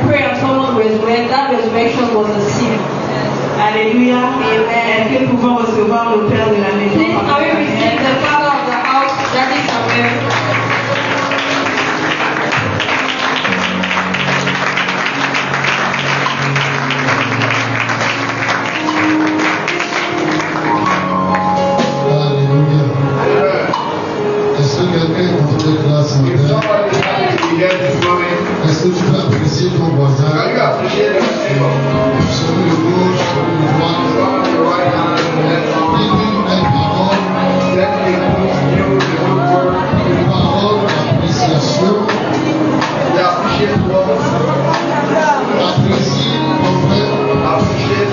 pray and someone resurrect, that resurrection was a sin. Alléluia. Amen. Est-ce que nous pouvons recevoir le Père de la maison? Please, can we receive the Father of the house, Daddy Samuel? Est-ce que quelqu'un est content de classe ce matin? Est-ce que tu peux apprécier ton voisin? Celui de gauche, celui de droite. Dis-lui une parole. Une parole d'appréciation. Apprécie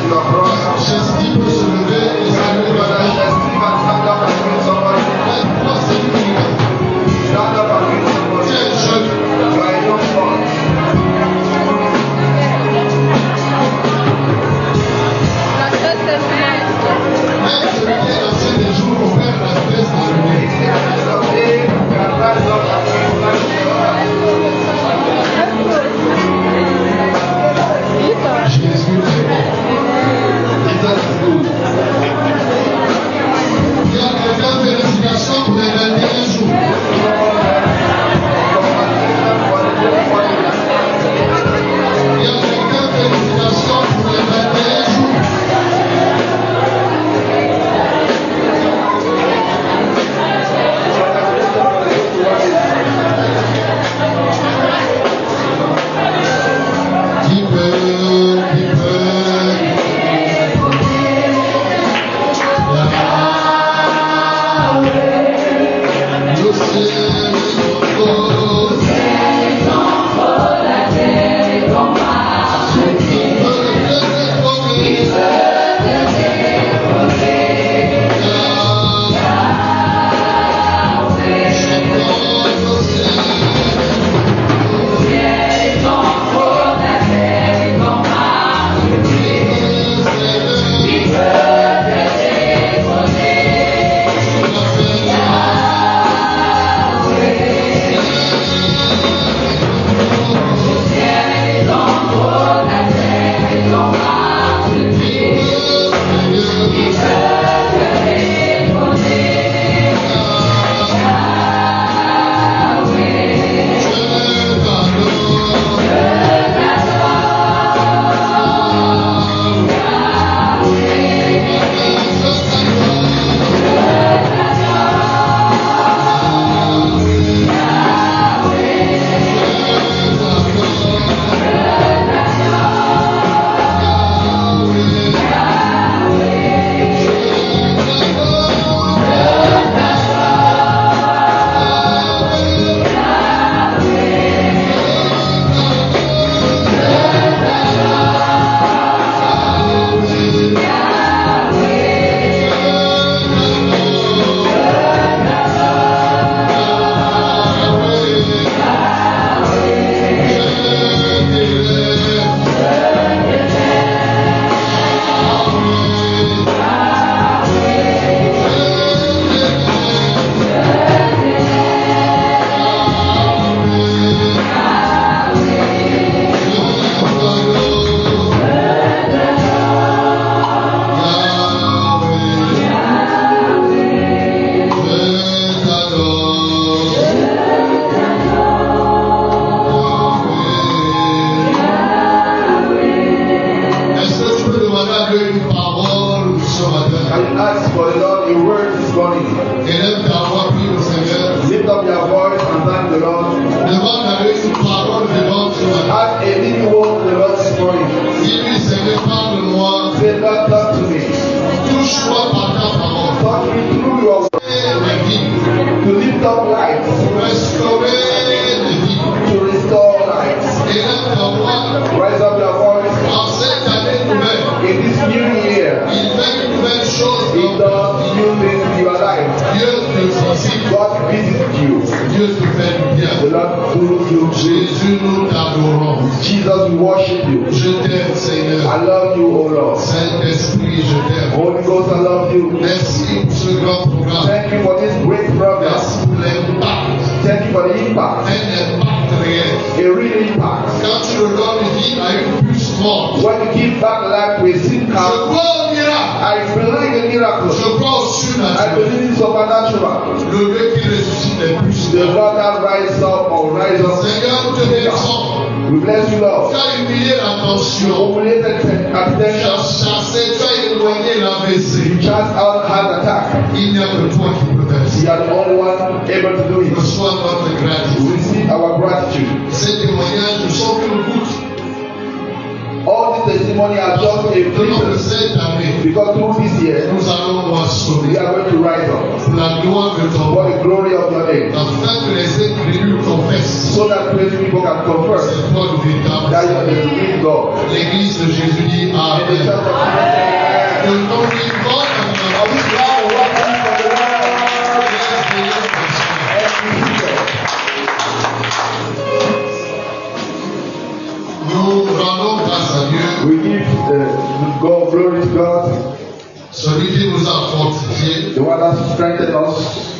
ton frère. J'estime peut se lever et saluer le frère. a real impact. Quand tu redonnes vie à une puce morte, When you give back life to a sick je cow, crois au miracle. I believe in miracles. Je crois au I surnaturel. believe in supernatural. Le Dieu qui ressuscite les puces The mortes. Lord that rise up or rise up. Seigneur, nous te bénissons. We bless you, Lord. Tu as humilié la tension. Humiliated Tu as attention. chassé, tu as éloigné l'AVC. You cast out heart attack. Il n'y a que toi qui peux faire You ça. are the only one able to do it. Reçois notre gratitude. Receive our gratitude. Ces témoignages ne sont qu'une goutte All this testimony are just a de notre glimpse cette année. because through this year Nous allons we moissonner are going to rise up pour la gloire de ton for nom. the glory of your name, Afin que les incrédules confessent so that crazy people can confess c'est toi le véritable that you are the Seigneur. real God. L'église de Jésus dit And the church Amen. of Jesus. Que ton vivant Of this God, welcome from the Lord. And receive it. nous rendons grâce à Dieu, We give God glory to God, celui qui nous a fortifiés. the one that strengthened us.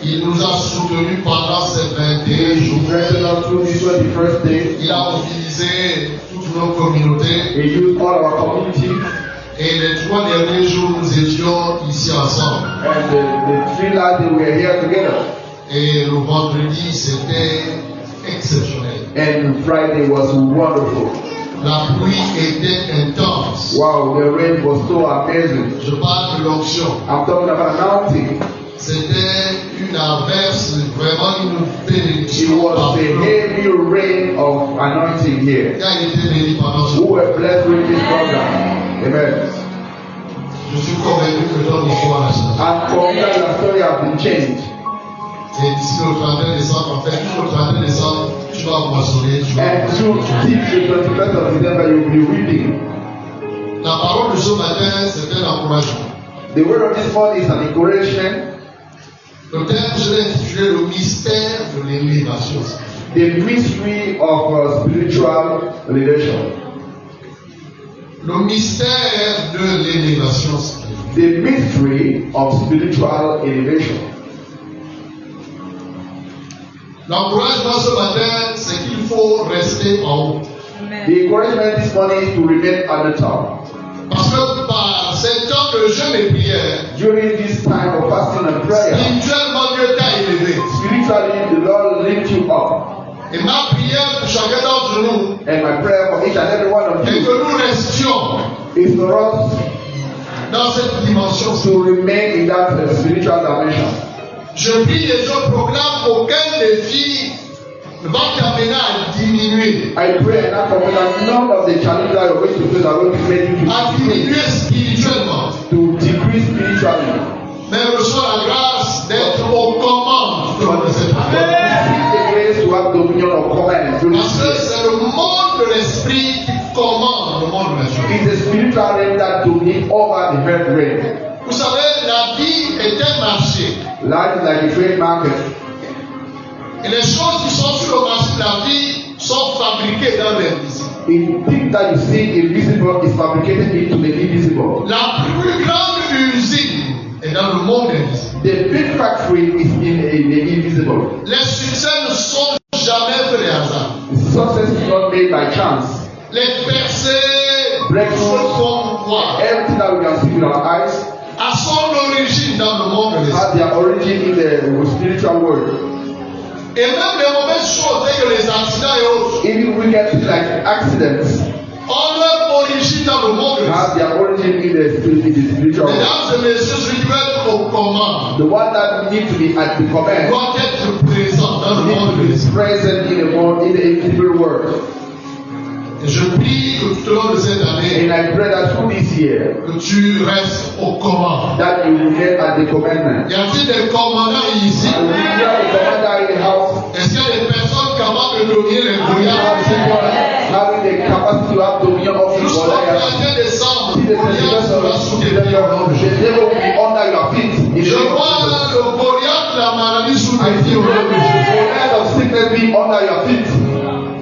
Il nous a soutenus pendant ces 21 He jours. strengthened us through this 21st day. Il a mobilisé toutes nos communautés. He used all our community. Et les 3 derniers jours, nous étions ici ensemble. And the 3 last days we were here together. Et le vendredi, c'était exceptionnel. And Friday was wonderful. La pluie était intense. Wow, the rain was so amazing. Je parle de l'onction. I'm talking about anointing. C'était une averse, vraiment une It bénédiction. was par a flot. heavy rain of anointing here. Qui a été béni pendant ce Who temps. were blessed with this program. Amen. Je suis convaincu que ton histoire a changé. And from that, your story has been changed. Et d'ici le 31 décembre, en fait, tout le 31 décembre, tu vas moissonner, tu vas And through moissonner. till the 21st of December, you'll be reaping. La parole de ce matin, c'est un encouragement. The word of this morning is an encouragement. Le thème, je l'ai intitulé le mystère de l'élévation. The mystery of spiritual elevation. Le mystère de l'élévation. The mystery of spiritual elevation. L'encouragement ce matin, c'est qu'il faut rester en haut. The encouragement this morning is to remain at the top. Parce que par ces temps de jeûne et prière, During this time of fasting and prayer, spirituellement Dieu t'a élevé. spiritually the Lord lift you up. Et ma prière pour chacun d'entre nous And my prayer for each and every one of est you que nous restions is for us dans cette dimension. to remain in that spiritual dimension. Je prie et je proclame qu'aucun défi ne va t'amener à diminuer, I pray and I confess that none of the challenges that you're going to face are going to make you à diminuer spirituellement, to decrease spiritually. mais reçois la grâce d'être aux commandes de cette affaire. Receive the grace to have dominion of command. To Parce que receive. c'est le monde de l'esprit qui commande le monde de la chose. It's the spiritual realm that dominates over the earth realm. Vous savez, la vie est un marché. Life is like a trade market. Et les choses qui sont sur le marché de la vie sont fabriquées dans l'invisible. In things that you see invisible is fabricated into the invisible. La plus grande usine est dans le monde invisible. The big factory is in the invisible. Les succès ne sont jamais faits de hasard. Success is not made by chance. Les percées Breakthrough. se font voir. Everything that we can see with our eyes À son origine dans le monde de l'esprit. has their origin in the spiritual world. Et même les mauvaises choses, telles que les accidents et autres, Even wicked things like accidents ont leur origine dans le monde de l'esprit. have their origin in the spiritual world. Mesdames et messieurs, celui qui veut être aux commandes The one that needs to be at the command doit être présent dans le monde de needs to be l'esprit. present in the invisible world. Et je prie que tout au long de cette année, And I pray that through this year, que tu restes aux commandes. that you remain at the commandment. Y a-t-il des commandants ici? And we have a commander in the house. Est-ce qu'il y a des personnes capables de dominer les We have brouillards? people having the capacity to have dominion of the Jusqu'au Goliath. 31 décembre, See le the brouillard sera sous tes pieds au nom de the Jésus. devil will be under your feet. In the Je name of vois Jesus. le brouillard de la maladie sous I tes see pieds au nom de the Jésus. hand of sickness being under your feet.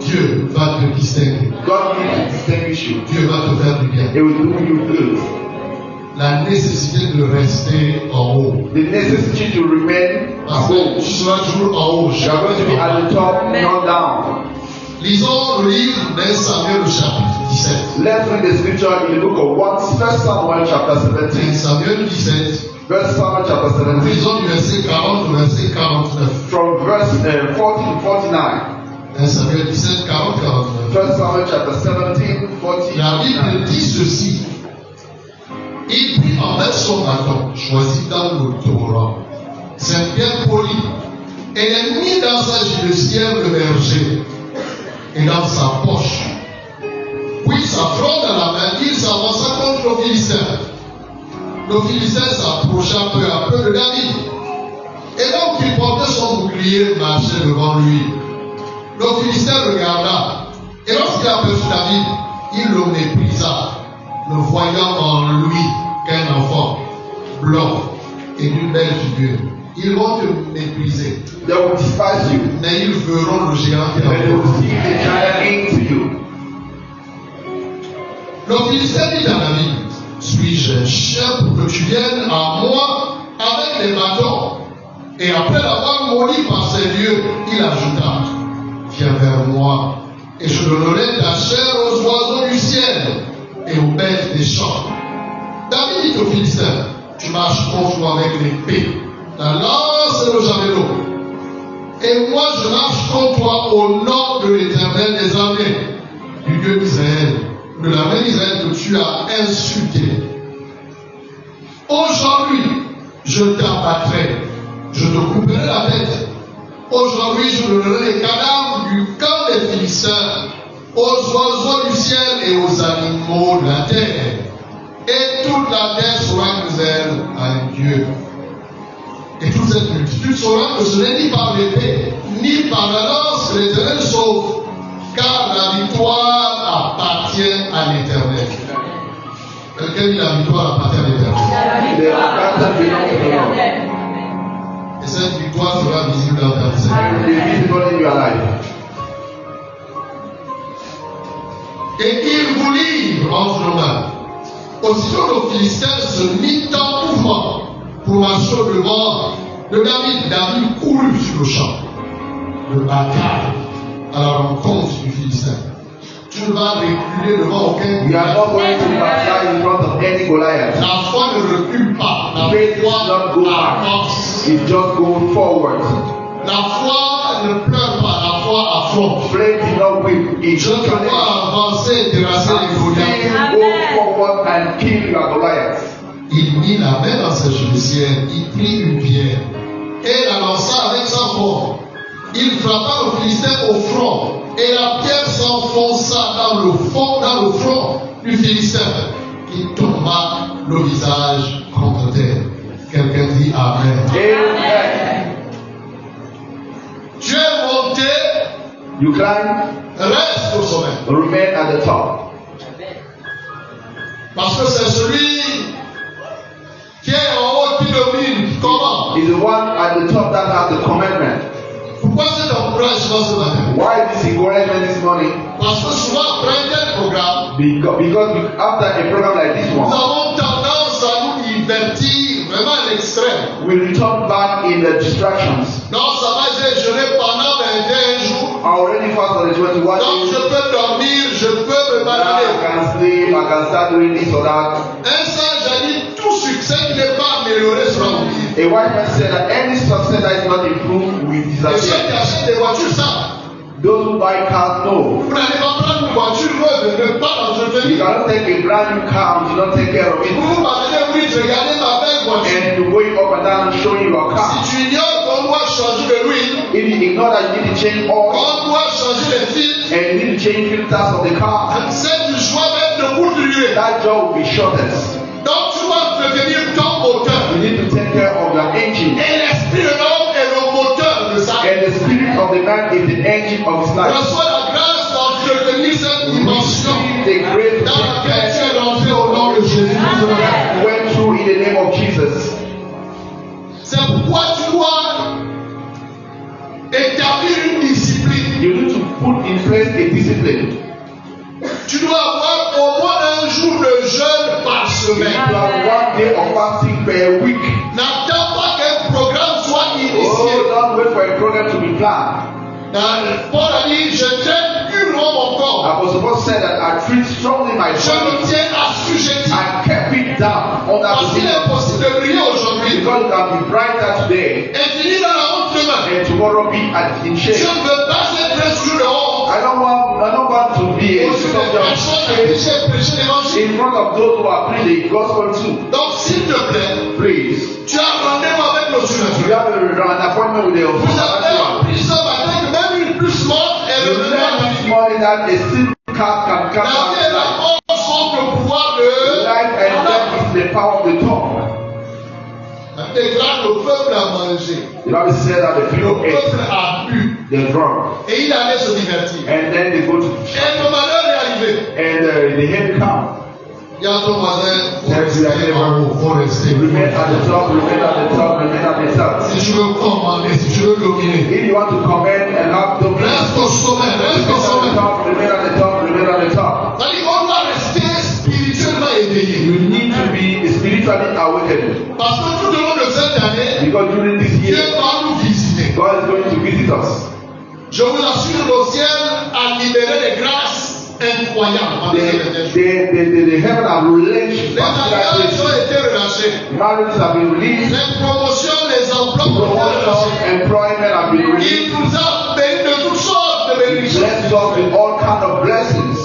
Dieu va te distinguer. God will distinguish you. Dieu va te faire du bien. It will do you good. La nécessité de rester en haut. The necessity to remain Parce que above. tu seras toujours en haut. You are going to be at the top, not down. Lisons le livre de Samuel, le chapitre 17. Let's read the scripture in the book of 1 Samuel chapter 17. Samuel 17. 1 Samuel chapter 17. Lisons du verset 40 au verset 49. From verse 40 to 49. 1 Samuel 17, 40, 49. 1 Samuel chapter 17, 40. La Bible dit ceci. Il prit en main son bâton, choisi dans le Torah, c'est bien poli, et il mit dans sa gibecière le berger, et dans sa poche. Puis sa fronde à la main, il s'avança contre le Philistin. Le Philistin s'approcha peu à peu de David. Et donc il portait son bouclier, marchait devant lui. Le Philistin regarda, et lorsqu'il aperçut David, il le méprisa, ne voyant en lui qu'un enfant blanc et d'une belle figure. Ils vont te mépriser, They will despise you. mais ils verront le géant qui And they will est see the giant into you. Le Philistin dit à David, suis-je un chien pour que tu viennes à moi avec les bâtons? Et après l'avoir maudit par ses dieux, il ajouta, viens vers moi, et je donnerai ta chair aux oiseaux du ciel et aux bêtes des champs. David dit aux Philistins, tu marches contre moi avec l'épée, la lance et le javelot. Et moi je marche contre toi au nom de l'Éternel des armées, du Dieu d'Israël, de la main d'Israël que tu as insulté. Aujourd'hui, je t'abattrai, je te couperai la tête. Aujourd'hui, je donnerai les cadavres du camp des Philistins aux oiseaux du ciel et aux animaux de la terre. Et toute la terre sera nouvelle à un Dieu. Et toute cette multitude saura que ce n'est ni par l'épée, ni par la lance que l'Éternel sauve, car la victoire appartient à l'Éternel. Quelqu'un dit la victoire appartient à l'Éternel. The battle belongs to the Lord. Et cette victoire sera visible dans ta vie. It is visible in your life. Et il vous livre entre nos mains. Aussitôt le Philistin se mit en mouvement pour marcher au devant de David. David courut sur le champ de bataille à la rencontre du Philistin. Tu ne vas reculer devant aucun We are not going to battle in front of any Goliath. La foi ne recule pas. La Faith does foi not go back. avance. It just goes forward. La foi ne pleure pas. La foi affronte. Faith did not weep. It Je just te vois avancer et terrasser les Goliaths. go forward and kill your Goliath. Il mit la main dans sa gibecière, il prit une pierre et la lança avec sa fronde. Il frappa le Philistin au front et la pierre s'enfonça dans le front du Philistin qui tomba le visage contre terre. Quelqu'un dit Amen. Amen. Tu es monté, You climb, reste au sommet. remain at the top. Parce que c'est celui qui est en haut qui domine. Comment? Is the one at the top that has the commandment. Pourquoi cet encouragement ce matin? Why this encouragement this morning? Parce que souvent après un programme, Because after a program like this nous one, avons tendance à nous divertir vraiment à l'extrême. we return back in the distractions. Non, ça va, j'ai jeûné pendant 21 jours. I already fast for the 21 Donc je days. peux dormir, je peux me I balader. can sleep, I can start doing this or that. Un sage a dit tout succès qui n'est pas amélioré sera oublié. A white man said that any success that is not improved will Et ceux qui disappear. achètent des voitures savent. Those who buy cars know. Vous n'allez pas prendre une voiture neuve et ne pas You l'entretenir. cannot take a brand new car and you don't take care of it. Vous m'amenez, oui, regardez ma belle voiture. And you're going up and down showing your car. Si tu ignores qu'on doit changer de l'huile, If you ignore that you need to change oil qu'on doit changer les fils, and you need to change filters of the car, c'est du choix même de vous durer. that job will be shortest. Donc tu dois entretenir ton moteur. You need to take care of your engine. Et l'esprit de l'homme est le moteur de sa vie. And the spirit of the man is the engine of his life. Reçois la grâce d'entretenir cette dimension The great dans laquelle tu es rentré au nom de Jésus. went through in the name of Jesus. C'est pourquoi tu dois établir une discipline. You need to put in place a discipline. Tu dois avoir au moins un jour de jeûne par You semaine. have 1 day of fasting per week. N'attends pas qu'un programme soit initié. Oh, don't wait for a program to be planned. Paul a dit, je traite durement mon corps. Apostle Paul said that I treat strongly my Je me body. tiens assujetti. I kept it down on that Parce qu'il position. est possible de briller aujourd'hui Because it can be brighter today et finir dans la honte demain. and tomorrow be in Je shame. ne veux pas être sur le haut. I don't want to be a Au-dessus des personnes à qui j'ai prêché l'évangile. in front of those who are preaching the gospel too. Donc, s'il te plaît, Please, tu as rendez-vous avec le you surnaturel. have an appointment with the Vous avez supernatural. appris ce matin que même une puce morte est You revenue à learn la this vie. morning that a sin can come La vie et la back. mort sont le pouvoir de Life and death is the power of the tongue. La Bible déclare le peuple a mangé. The Bible says that the Le people ate, peuple a bu. they drunk, Et il allait se divertir. and then they go to Et le malheur est arrivé. and the head come. Il y a ton voisin, Remain at the top, remain at the top, remain at the top. si tu veux commander, si tu veux dominer, If you want to comment and have the reste au sommet, reste au sommet. remain at the top, remain at the top. C'est-à-dire qu'on doit rester spirituellement éveillé. You need to be spiritually awakened. Parce que tout au long de cette année, Because during this Dieu year, va nous visiter. God is going to visit us. Je vous assure, le ciel a libéré des grâces incroyables en ces derniers jours. The heaven have released Les mariages ont été relâchés. marriages have been released, Les promotions, les emplois ont été promotion, relâchés. employment have been released. Il nous a bénis de toutes sortes de bénédictions. Blessed us with all kind of blessings.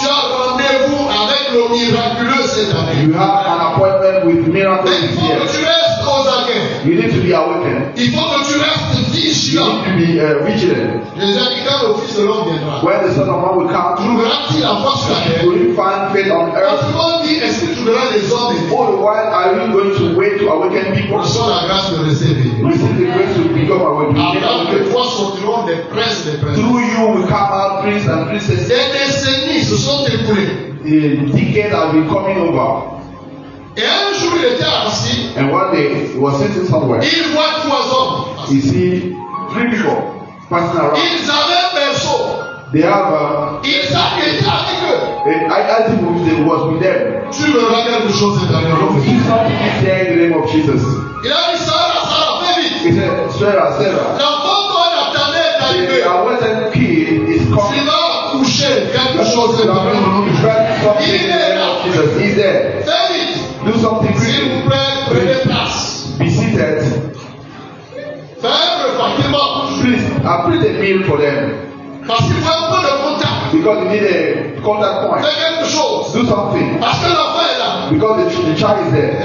Tu as rendez-vous avec le miraculeux cette année. You have an appointment with miracles Mais il this faut year. que tu restes aux aguets. You need to be awakened. Il faut que tu restes You vigilant. need to be vigilant. Les amis, quand le Fils de l'homme viendra, When the Son of Man will come, trouveras-tu la foi sur la terre? will you find faith on earth? Autrement dit, est-ce que tu verras les hommes et All the while, are you going to wait to awaken people? reçois la grâce de rester éveillé? Receive the grace to become Avant que awakened. toi sortiront des princes et des princesses. Through you will come out princes and princesses. Des décennies se sont écoulées. The decade has been coming over. Et un jour, il était assis. And one day, he was sitting somewhere. Il voit trois hommes. You see three people passing around. Ils avaient un berceau. They have Ils étaient avec eux. I asked him if they was with them. Tu verras quelque chose cette année. Do something this year in the name of Jesus. Il a dit Sarah, Sarah, fais vite. He said, Sarah, L'enfant qu'on attendait est arrivé. our wedding kid is Il coming. va coucher quelque chose cette année. Something in the name of Jesus. He's there. Fais vite. Do something S'il quick. vous plaît, prenez place. Be seated. Fais un repartiment. Please, I prepare a meal for them Parce qu'il faut un peu de contact. because you need a contact point. Fais quelque chose. Do something Parce que l'enfant est là. because the child is there.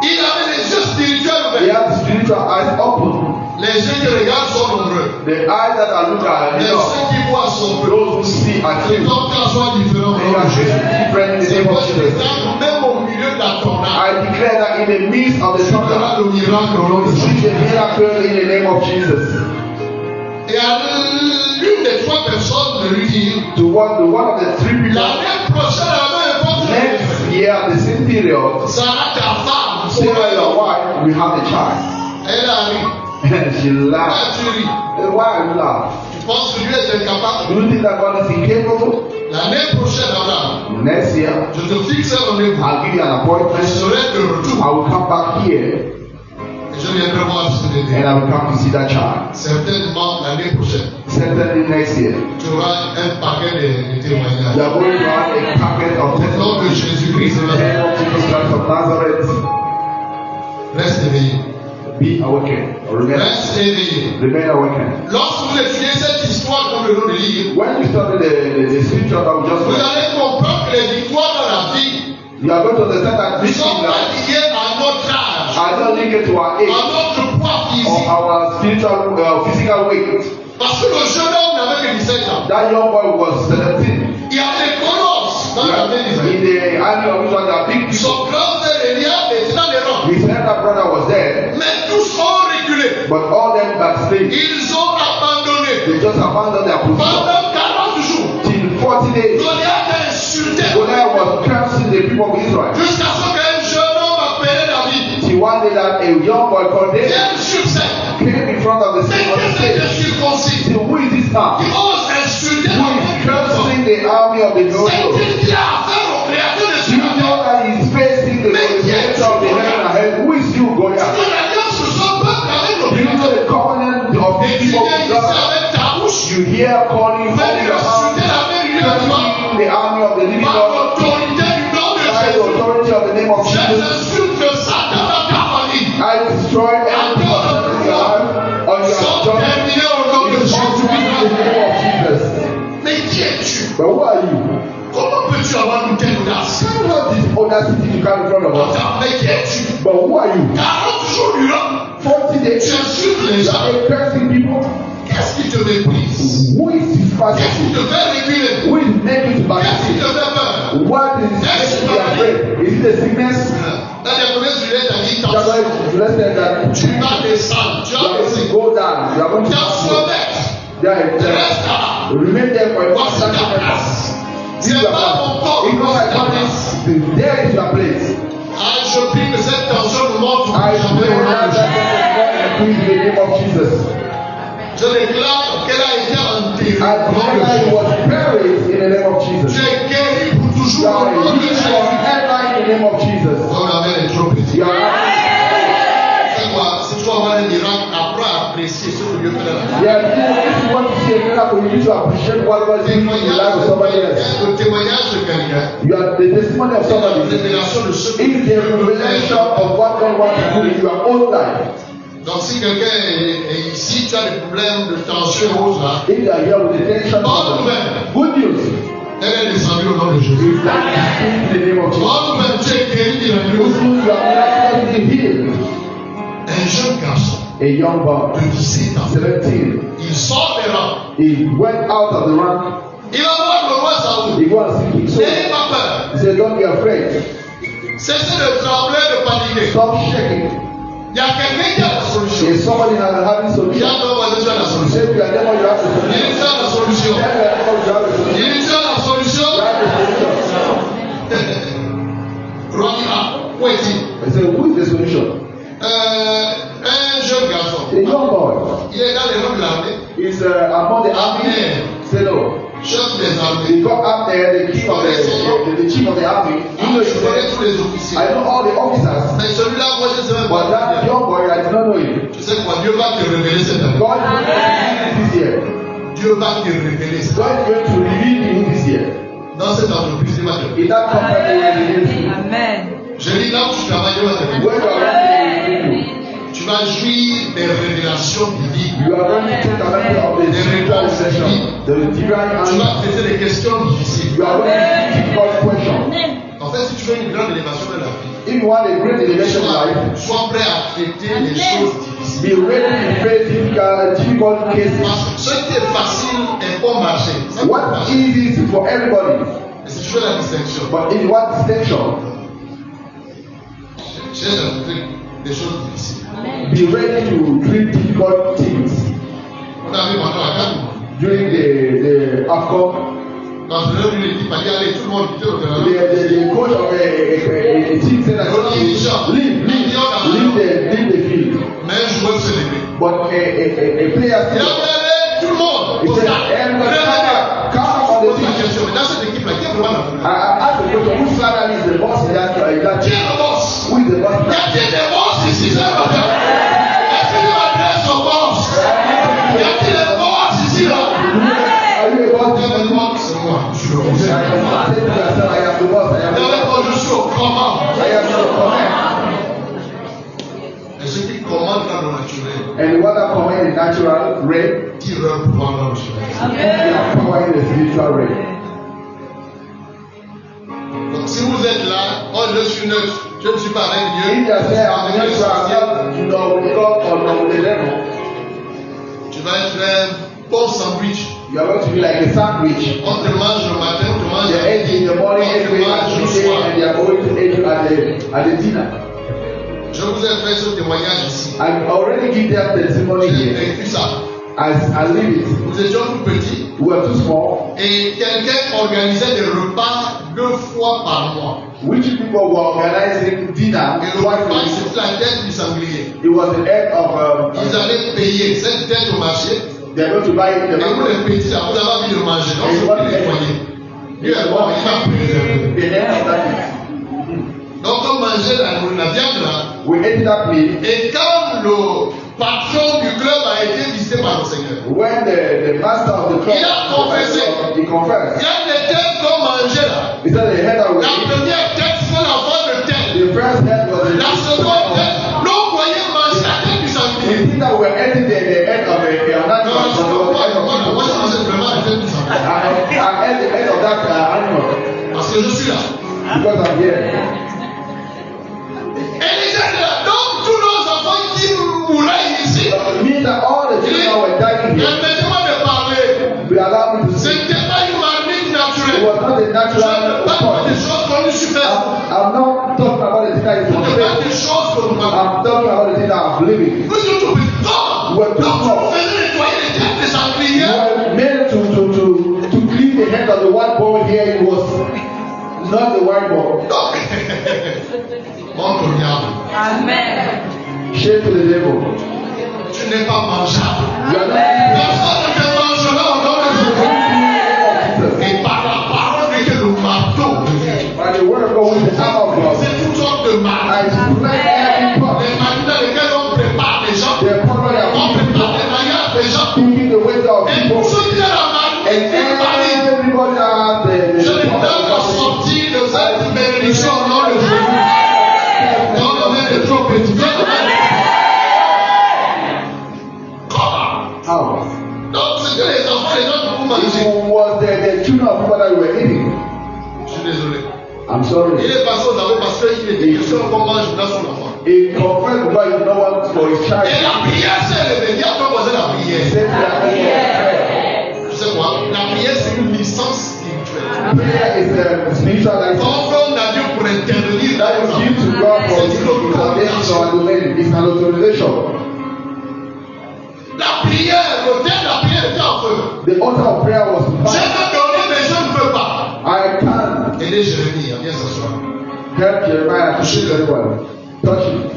Il avait les yeux spirituels He ouverts. has spiritual eyes open. Les yeux qui regardent sont nombreux. The eyes that are looking at Les you, yeux qui voient sont peu. those who see are Et few. donc, qu'en soit différent. They are different in the C'est name moi of qui Jesus. déclare, même au milieu de la tornade, I declare that in the midst of the tu verras struggle, le miracle au nom de see Jésus. the miracle in the name of Jesus. Et à l'une des trois personnes de lui dire, To one of the three people l'année prochaine, à la même époque, next year, the same period, Sarah, ta femme, Sarah, your wife, will have a child. elle a ri. And she Pourquoi laughed. tu ris? Why are you laughing? Tu penses que Dieu est incapable? Do you think that God is incapable? L'année prochaine, Abraham, Next year, je te fixe un rendez-vous. I'll give you an Je appointment. serai de I retour will come back here et je viendrai voir ce bébé. and I will come to see that child. Certainement l'année prochaine, Certainly next year. tu auras un paquet de We témoignages. are going to have a packet of Au nom de testimonies. Jésus-Christ, In the name of Jesus Christ of Nazareth, reste éveillé. be awakened. Reste éveillé. Remain awakened. Lorsque vous étudiez cette histoire comme le nom de lire, When you study the scripture that we just vous read, allez comprendre que les victoires dans la vie you are going to understand that ne this sont thing pas that liées à notre âge, are not linked to our age à notre poids or physique. our spiritual, physical weight. Parce que le jeune homme n'avait que 17 ans. That young boy was 17. Il y a des colosses dans la vie In d'Israël. the army of Israel, there are big people. Son grand frère Eliab était dans les rangs. His elder brother was there, Mais tous ont reculé. but all them backslid. Ils ont abandonné. They just abandoned their position. Pendant 40 jours, Till 40 days, Goliath a insulté. Goliath was cursing the people of Israel. Jusqu'à ce qu'un jeune homme appelé David Till one day that a young boy called David vienne sur scène. came in front of the Mais stage. qu'est-ce que circoncis? Till who is this man? Qui ose insulter Who is la cursing the army of the Lord? C'est-il qui a affaire au créateur de Do you ce know that he is facing the creator of the heaven and earth? Who is you, Goliath? Que l'alliance de son peuple avec Do le you know the covenant of the Et tu people viens of ici God? avec ta bouche tous. You hear calling from Venez your insulter house, la même lumière du vent. the army of the living Par God, l'autorité du nom de by the Jésus. authority of the name of Je Jesus. t'insulte Satan dans ta famille. I destroy every possession in your life, on your Sont job, terminés au nom de in the Jésus. name of Jesus. Mais qui es-tu? But who are you? Comment peux-tu avoir une telle audace? You have this audacity to come in front of us. Attends, mais qui es-tu? But who are you? Car toujours lui-là, 40 days, tu insultes les you gens. are cursing people. Qu'est-ce qui te méprise? Who is this Qu'est-ce qui person? te fait reculer? Who is making you Qu'est-ce qui back? te fait peur? What is making you afraid? Is it a sickness? Dans les premiers sujets, tu as dit That's tension. why let's say that Tu vas descendre. Tu you vas are going baisser. to go down. You are going to Tension baisse. Reste là. remain there for a Voici ta place. This is C'est your pas mon corps. place. It's not Voici my ta body. place. There is your place. Ah, je prie que cette tension nous montre I jamais pray au nom that de that Jésus. in the name of Jesus. Je déclare qu'elle a été enterrée I au nom de declare it Jésus. was buried in the name of Tu Jesus. es guéri pour You toujours au are nom de released Jésus. forever in the name of Jesus. Ton amen est trop petit. You are C'est quoi? Si tu veux avoir un miracle, apprends à apprécier ce que Dieu fait dans la vie. Yeah, if you want to see a miracle, you need to appreciate what God is doing in the life of somebody else. Le témoignage de quelqu'un. You are the testimony of La somebody. révélation de ce que Is the revelation of what God wants to do in your own life. Donc si quelqu'un est ici, tu as des problèmes de tension et autres là, If you are here with the tension, bonne nouvelle, good news elle est descendue au nom de Jésus. is that in the name of Jesus. Bonne nouvelle, tu es guéri de la Good nuit. news, you are miraculously healed. Un jeune garçon A young boy, de 17 ans, 17, il sort des rangs. he went out of the rank. Il va voir le roi Saoul. He go and see King Et Saul. il n'a pas peur. He said, don't be afraid. Cessez de trembler, de paniquer. Stop shaking. Il y a quelqu'un qui a la solution. If somebody has a having Il y solution, a un homme qui a la you solution. say to your neighbor you have the Il solution. y a la solution. Tell your neighbor you have the solution. Il y a la solution. You have the solution. Roi dit, ah, où est-il? I said, who is the solution? Un jeune garçon. A young boy. Il est dans les rangs de l'armée. He's among the army. Say no. Chef des armées. They got up there, the king of the chief of the army. You know, Je connais he tous les officiers. said, I know all the officers, Mais celui-là, moi, je ne sais même but that pas. young boy, I did not know him. Tu sais quoi? Dieu va te révéler cette année. God is going to reveal him this year. Dieu va te révéler cette année. God is going to reveal him this year. Dans cette entreprise, il va te révéler. In that company, he will reveal you. Amen. Je dis là où tu travailles, Dieu va te révéler. Where you are working, he will reveal you. Tu vas jouir des révélations divines. You are going to take advantage of the spiritual session, the divine Tu answer. vas traiter des questions difficiles. You are going to ask difficult questions. En fait, si tu veux une grande élévation de la vie, If you want a great elevation in life, sois prêt à traiter les choses difficiles. be ready to face difficult cases. Parce que ce qui est facile est bon marché. Ça peut What marcher. easy is for everybody, Et si tu fais la distinction, but if you want distinction, cherche à traiter des choses difficiles. be ready to treat difficult things. On a vu pendant la canne, During the AFCON, l'entraîneur d'une équipe a dit allez, tout le monde quitte le terrain. the coach of a team said that leave the field. Mais un joueur s'est levé. But a player Il a said, appelé tout le monde. he Au said, stade. everybody come on the Pose la pitch. question, mais dans cette équipe-là, qui est vraiment la première? I asked the question, which father is the boss in that Qui est team? le boss? Who is the boss? Y a-t-il des boss ici ce matin? Est-ce que tu m'adresses au boss? Y a-t-il des boss ici là? Are you a boss? Il y a des boss, c'est moi. Je suis le boss. I am saying to yourself, I am the boss. I am Il y the a des boss. boss, je suis au command. I am the command. Et ceux qui commandent dans le naturel, And the one that command in natural realm, qui leur pouvoir dans le naturel. they are power in the spiritual realm. Donc si vous êtes là, oh je suis neutre, je ne suis pas avec Dieu. If you say, I'm avec le natural, sorcier, you know, with God or not with the devil, tu vas être un bon sandwich. you are going to be like a sandwich. On te mange le matin, on te mange They ate in the morning, on te every mange le day, soir. and they are going to eat at the dinner. Je vous ai fait ce témoignage ici. I already give that testimony J'ai here. vécu ça. I live it. Nous étions tout petits We were too small. et quelqu'un organisait des repas 2 fois par mois. Which people were organizing dinner Et le twice repas, a week. c'était la tête du sanglier. It was the head of. Ils allaient payer cette tête au marché. They're going to buy Et the vous les petits, là, vous avez envie de manger. Non, c'est pas les foyers. Dieu est bon, il va préserver. the head of that. Donc on mangeait la viande là. We ate that meat. Et quand patron du club a été visité par le Seigneur. When the master of the club, Il a confessé. he confessed. Il y a des têtes qu'on mangeait là. He said the head of La première tête, c'est la voix de tête. the first head was La seconde tête, l'on voyait manger la tête du sanglier. We think that we're eating the head of an Non, animal. je ne vois pas. Moi, je mangeais vraiment la tête du sanglier. I ate the head of that animal Parce que je suis là. because I'm here. Et les gens là, donc tous nos enfants qui mouraient ici, It means that all the children were dying here. permettez-moi de parler. We allow me to Ce see. n'était pas une marmite It naturelle. was not a Je ne natural parle pas des response. choses qu'on nous subverte. I'm not talking about the thing that is Je on ne parle pas des faith. choses que nous avons. I'm talking about the thing that I'm living. Nous sommes tout petits. We're too Donc, small. vous faisiez nettoyer les têtes des You sangliers. were made to clean the head of the white boy here. It was not the white boy. Donc, montre au diable. Amen. Shame to the devil. Tu n'es pas mangeable. You are not eating Personne ne te mangera au nom de Jésus. Jesus. Et par la parole et le marteau de Dieu. By the word of God with the arm of God. C'est toutes sortes de mal. I spread every pot. Les manières dans lesquelles on prépare les gens. The property On of prépare people. les manières des gens. Thinking the ways of Et people. ceux qui ont la marmite, And ils parlent. everybody has Je les donne la sortie de cette bénédiction au nom de Jésus. Dans le nom de trop petit. Comment? How? Donc, c'est que les enfants, les gens qui vont manger. It was the children of people that we were eating. Je suis désolé. I'm Il sorry. est passé aux aveux parce qu'il était question qu'on mange dans son enfant. He confessed God is no one for his child. Et la prière s'est levée. Il a proposé la He prière. said that Tu sais quoi? La prière, c'est une licence spirituelle. prayer is a spiritual life Offrande à Dieu pour intervenir dans that les is given to enfants. God for C'est une intervention autorisation. and domain. It's an authorization. La prière, l'autel de la prière était en feu. The altar of prayer was Je fire. veux donner, mais je ne veux pas. I can Aidez Jérémie à bien s'asseoir. help Jeremiah to see very well. Touch it.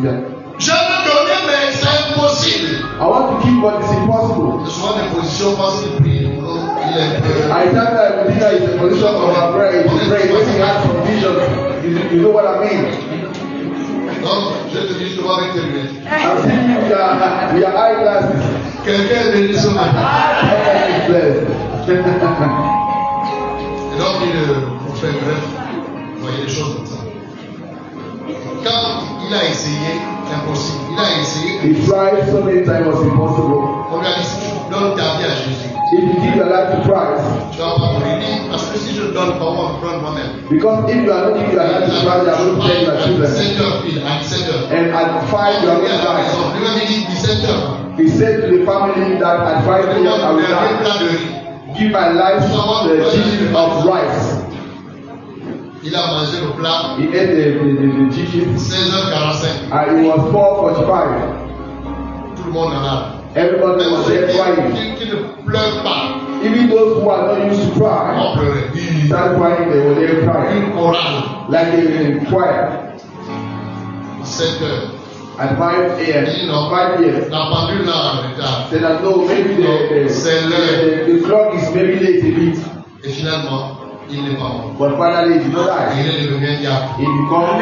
Yeah. Je veux donner, mais c'est impossible. I want to keep what is impossible. C'est souvent des positions parce qu'il prie. Il est prêt. I tell that we think that is the position of our prayer. It's pray when he has some visions. You know what I mean? Donc, je te dis, je vois avec tes lunettes. I'm seeing you with your eyeglasses. Quelqu'un est béni ce matin. Heaven is blessed. Et donc, pour faire bref, vous voyez les choses comme ça. Quand il a essayé, impossible. Il a essayé, He tried so many times, it was impossible. on lui a dit, si tu donnes ta vie à Jésus, If you give your life to Christ, tu vas pas mourir. Il dit, parce que si je donne pas, on va me prendre moi-même. because if you are not giving your life to Christ, you are going to take your children. 17 heures pile, à 17 heures. And at 5 you are going to die. Lui-même, il dit 17 heures. He said to the family that at 5 Il p.m. I will a un die. plat de riz. Give my life to the dish of rice. Il a mangé le plat He ate the dishes. 16h45. And it was 4:45. Tout le monde en a. Everybody Même was ceux there crying. qui ne pleurent pas, Even those who are not used to cry, on pleurait. started crying. They were there crying Une chorale. like they were in choir. 7 heures. At 5 a.m. 5 years. La pendule là en retard. Said that no, maybe the clock is maybe late a bit. Et finalement, il n'est pas mort. But finally, he did not die. Il est devenu un diable. He became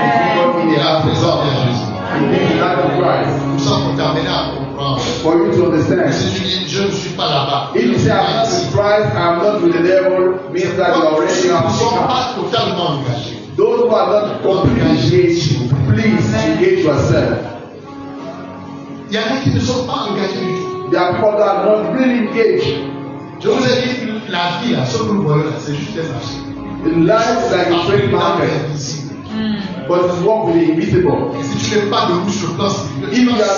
in Il the a house of présenté à God. Jésus. He gave the life of Christ. Tout ça pour t'amener à comprendre. For you to understand. Si tu dis, je ne suis pas là-bas. If you say I'm not with Christ, I'm not with the devil, means that you are already Ils ne on sont the pas totalement engagés. Those who are not completely engaged, please engage yourself. Il y en a qui ne sont pas engagés du tout. There are people that are not really engaged. Je vous ai dit, la vie, là, ce que vous voyez là, c'est juste un marché. Life is like a trade market, Invisible. but it's work with the invisible. Et si tu n'es pas debout sur le plan spirituel, If you are not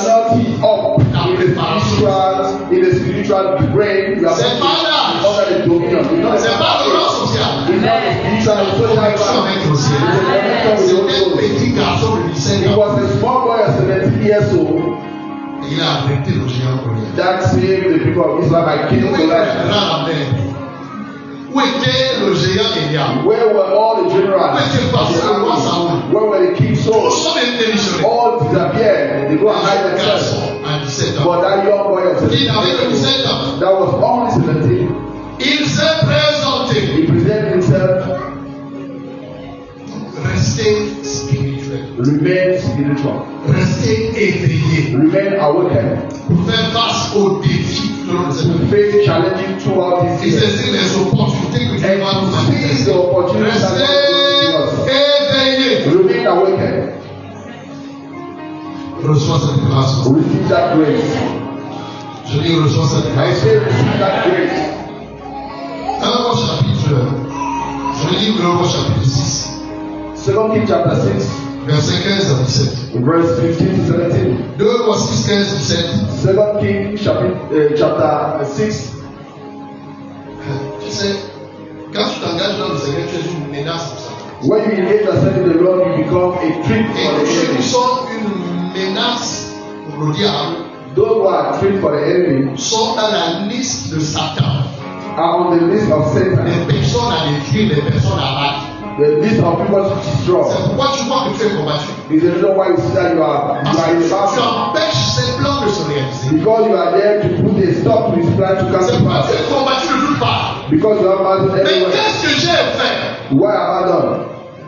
up in the spiritual brain, you are c'est pas là. under the dominion. It's not C'est pas le plan social. It's not the spiritual, it's social Connexion ground. avec le ciel. It's a connection with C'était un the Holy Ghost. petit garçon de 17 He ans. was a small boy of 17 years old Et il a arrêté le géant Goliath. that saved the people of Israel by killing Goliath. Où était le géant Eliab? Where were all the generals? Où était le pasteur roi Saoul? Where were the king's Tous souls? sont démissionnés. All disappeared. They go and hide Un themselves. garçon à 17 ans. But that young boy of Qui 17 avait que years 17 ans. old, that was only 17. Il s'est présenté. He presented himself, Restez spirituel. remain spiritual, Restez éveillé. remain remain awakened pour faire face aux défis tout au long de cette to vie. face challenging throughout Et this year. saisir les opportunités que Dieu va nous And seize the manifester. opportunities that God Restez will éveillés. give us. Remain awakened. Reçois cette grâce. Receive that grace. Je dis reçois cette I grâce. say receive that grace. Dans le Roi chapitre, je lis le Roi chapitre 6, 2 Kings chapter 6, verset 15 à 17. verse 15 to 17. 2 Rois 6, 15, 17. 2 Kings chapter 6. Tu sais, quand tu t'engages dans le Seigneur, tu es une menace pour ça. When you engage yourself in the Lord, you become a trick Et for the tous ceux qui enemy. sont une menace pour le diable Those who are a trick for the enemy sont dans la liste de Satan. are on the list of Satan, Les personnes à détruire, les personnes à battre. the list of people to destroy. C'est pourquoi tu vois que tu es combattu. Is the reason why you see that you are Parce in que the tu battle. empêches ces plans de se réaliser. Because you are there to put a stop to his plan to come C'est to pourquoi tu pass. es combattu de toutes parts. Because you have battle Mais everywhere. qu'est-ce que j'ai fait? What have I done?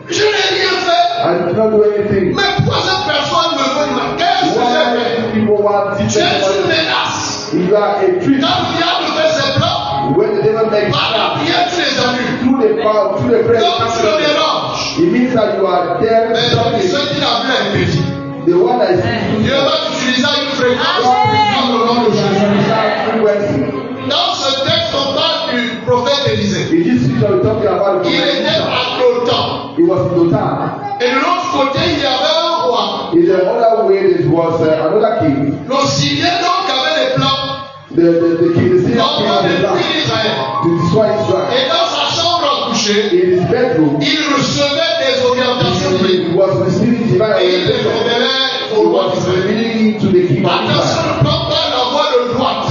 Je n'ai rien fait. I did not do anything. Mais pourquoi cette personne me veut dire qu'est-ce que j'ai Why fait? people want Tu es different une money? menace. You are a trick. Quand le diable fait ses plans, When the devil makes par la prière, tu les annules. through the power, through the prayer, Donc tu le déranges. it means that you are there. Mais stopping ce qu'il a vu est petit. the one that is Dieu va t'utiliser à une fréquence God dans le nom de Jésus. frequency. Dans ce texte, on parle du prophète Élisée. In this scripture, we're talking about the Il était à Dothan. It was in Dothan. Et de l'autre côté, il y avait un roi. In the other way, there was another king. Le Syrien donc avait des plans The king, the Syrian king pour of the land, détruire Israël. to destroy Israel. Et dans sa chambre à coucher, In his bedroom, il recevait des orientations divines. he was receiving divine Et il les orientation. révélait He au roi was d'Israël. revealing to the king of Attention, Israel. ne prends pas la voie de droite.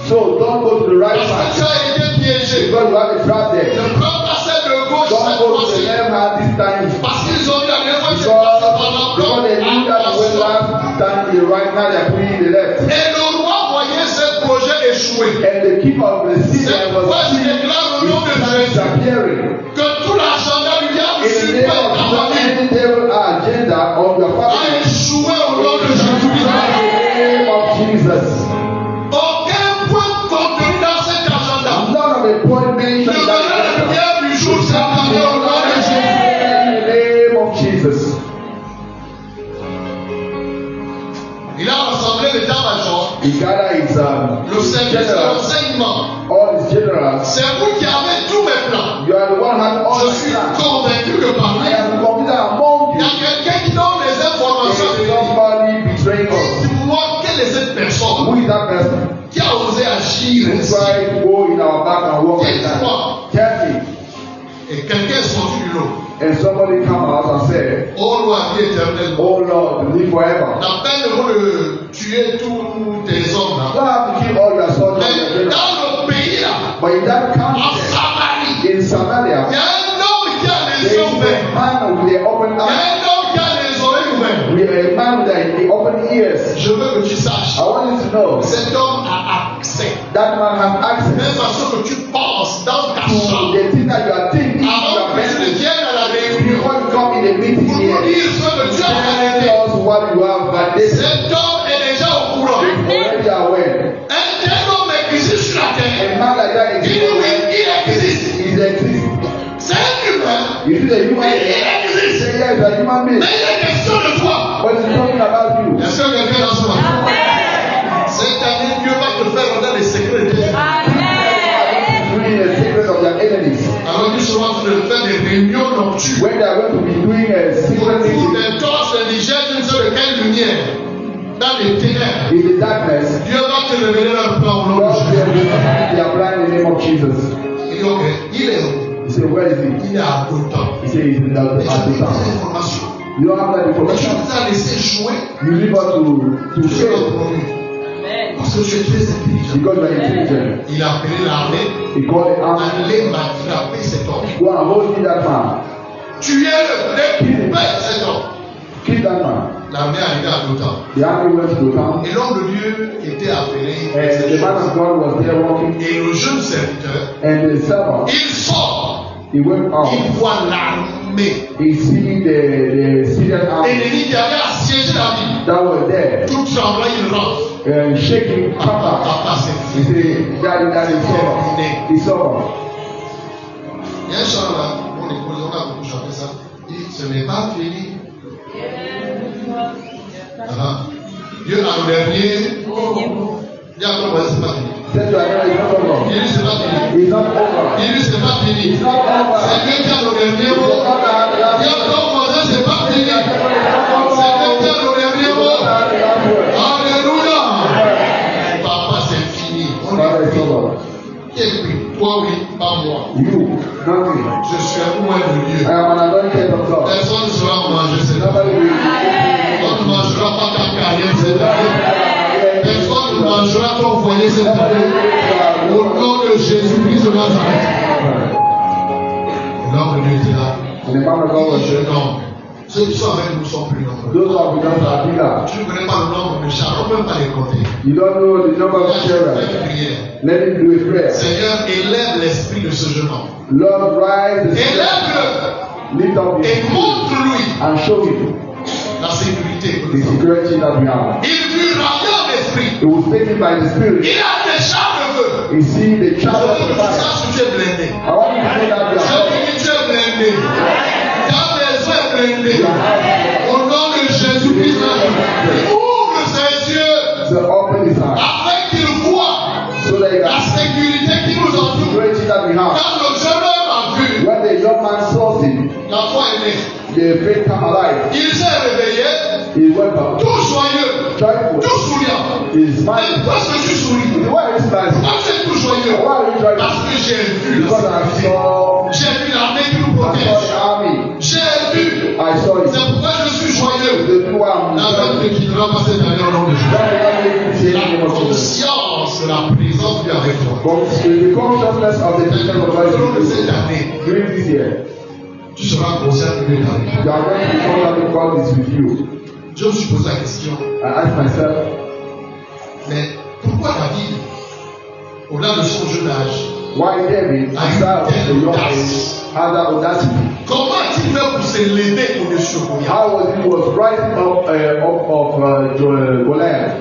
So don't go to the right Parce que tu side as été piégé. because you have a trap there. Ne prends pas celle de gauche Don't cette go to the fois-ci. left hand this time Parce qu'ils ont dit la dernière fois que because c'est passé par la they knew that the way droite. last time the right, now they are putting the left. Et le roi voyait ce projet échouer. And the keeper of the city C'est was pourquoi je seeing déclare au nom de his plan Jésus disappearing. que tout l'agenda du diable In sur the name toi et of ta Jesus, famille any devil agenda on your a family, échoué au nom de in the Jésus-Christ. name of Jesus. Aucun point contenu dans cet agenda None of the point ne mentioned in verra la that agenda. lumière du jour cette année au nom de Jésus. In the name of Jesus. Il a rassemblé l'état-major, He gathered his le service de generals, renseignement. all his generals. C'est vous qui avez tous mes plans. You are the one who had all Je the suis plans. convaincu que I parmi am convinced among il y you a quelqu'un qui donne des there informations. is somebody betraying us. Dis-moi, quelle est cette personne Who is that person qui a osé agir who ainsi? tried to go in our back and walk like that? Dis-moi. Tell me. Et quelqu'un est sorti du lot. And somebody come out and said, Oh loi, vie éternelle. Oh Lord, live forever. La peine de vous de tuer tous tes hommes là. You don't have to kill all your soldiers and Mais your generals. dans le pays là, But in that en country, Samarie, in il y Samaria, a un homme qui a les there yeux is ouverts. a man with the open Il y a eyes, un homme qui a les oreilles ouvertes. with a man with the open ears. Je veux que tu saches, I want you to know cet homme a accès. that man has Même access façon que tu penses dans ta to chambre. the thing that you are thinking in Avant your que tu ne bedroom viennes à la réunion before you come in the meeting pour nous here. dire ce que tu as Tell fait. us what you have baptized. Cet homme est déjà au courant. Already aware. Un tel homme existe sur la A terre. man like that Il dit oui, exists. il existe. He exists. C'est un humain. You see the human Mais being. il existe. Say yes, a human being. Mais il est question de toi. But it's talking about you. Est-ce que quelqu'un dans ce matin? Cette année, Dieu va te faire entendre les secrets de tes ennemis. Doing the secret of their enemies. Alors tu seras en train de faire des réunions nocturnes. When they are going to be doing a secret Autour meeting des torches indigènes, je ne sais de quelle lumière. Dans les ténèbres. in the darkness, Dieu va te révéler leur plan au nom de God Jésus. will reveal their plan in the name of Jesus. Il dit ok, il est où? He said, where is he? Il est à Dothan. He said, he's in the Et tu as Africa. l'information. You don't have that Et tu information. nous as laissé jouer. You leave us to Tu seras fail promu. Parce que tu es très intelligent. because you are intelligent. Il a appelé l'armée. He called the army. Allez m'attraper cet homme. Go and hold in that man. Tu es le découpé cet homme. Kill that man. L'armée arrivée à Dothan. The army went to the town. Et l'homme de Dieu était appelé. And the man of God was there walking. Et le jeune serviteur, And the servant, il sort. he went out. Il voit l'armée He see the Syrian army. ennemie qui avait assiégé assiégé la ville. that were there, Tout tremblant, il rentre. shaking, come out. Papa, c'est He fini. said, Daddy, it's over. It's over. Il y a un chant là, mon épouse, on a beaucoup chanté ça. Il dit, ce n'est pas fini. Dieu a le dernier. Il y a comment c'est pas fini. Said to another, it's not over. Il dit, c'est pas fini. It's not over. Il dit, c'est pas fini. It's not over. C'est Dieu qui a le dernier mot. Il y a encore voisin, c'est pas fini. C'est Dieu qui a le dernier mot. Alléluia. Papa, c'est fini. On Father, est it's fini. over. Qui est pris? Toi, oui, pas moi. You, not me. Je suis un loin de Dieu. I am an anointed of God. Personne ne sera mangé cette année. Nobody will On ne mangera pas ta carrière cette année. Personne ne mangera ton foyer cette année. Au nom de Jésus-Christ de Nazareth. L'homme de Dieu était là. And the man of God was Je there. nomme. Ceux qui sont avec nous sont plus nombreux. Those who have begun to appear now. Tu ne connais pas le nombre de chats, on ne peut pas les compter. You don't know the number of children. Fais une prière. Let him do a prayer. Seigneur, élève l'esprit de ce jeune homme. Lord, rise the Élève-le lift up et his montre-lui and show him la sécurité que the nous avons. security that we have. Il fut rempli d'esprit. He was taken by the Spirit. Il a des chars de feu. You see the Je child veux of que the tu fire. saches que tu es blindé. I want you to know that you Je are veux que tu es blindé. Ta maison est blindée. Au nom de Jésus-Christ, ouvre ses yeux to open his eyes afin qu'il voit so that you la can sécurité qui nous see the entoure. security that we have. Quand le jeune homme a vu, When the young man saw him, la foi est née. the faith come alive. Il s'est réveillé, He went up, tout joyeux, joyful. tout souriant. He Mais smiled. pourquoi est-ce que tu souris? Why is that? Pourquoi tu es tout joyeux? Why are you joyful? Parce que j'ai vu Because la I sécurité. saw, J'ai vu l'armée qui nous I saw protège. the army. J'ai vu. I saw it. C'est pourquoi je suis joyeux. The people are La même ne quittera pas cette année au nom de Jésus. La But conscience de la présence de Dieu avec toi. the consciousness of the presence of Au long de God cette année, during this year, tu seras conscient que Dieu est avec toi. you are going to be conscious that God is with you. Je me suis posé la question, I asked myself, mais pourquoi David, au-delà de son jeune âge, why David, himself, the young age, had that audacity? comment a-t-il fait pour s'élever au-dessus de Goliath? How was he was rising up of Goliath?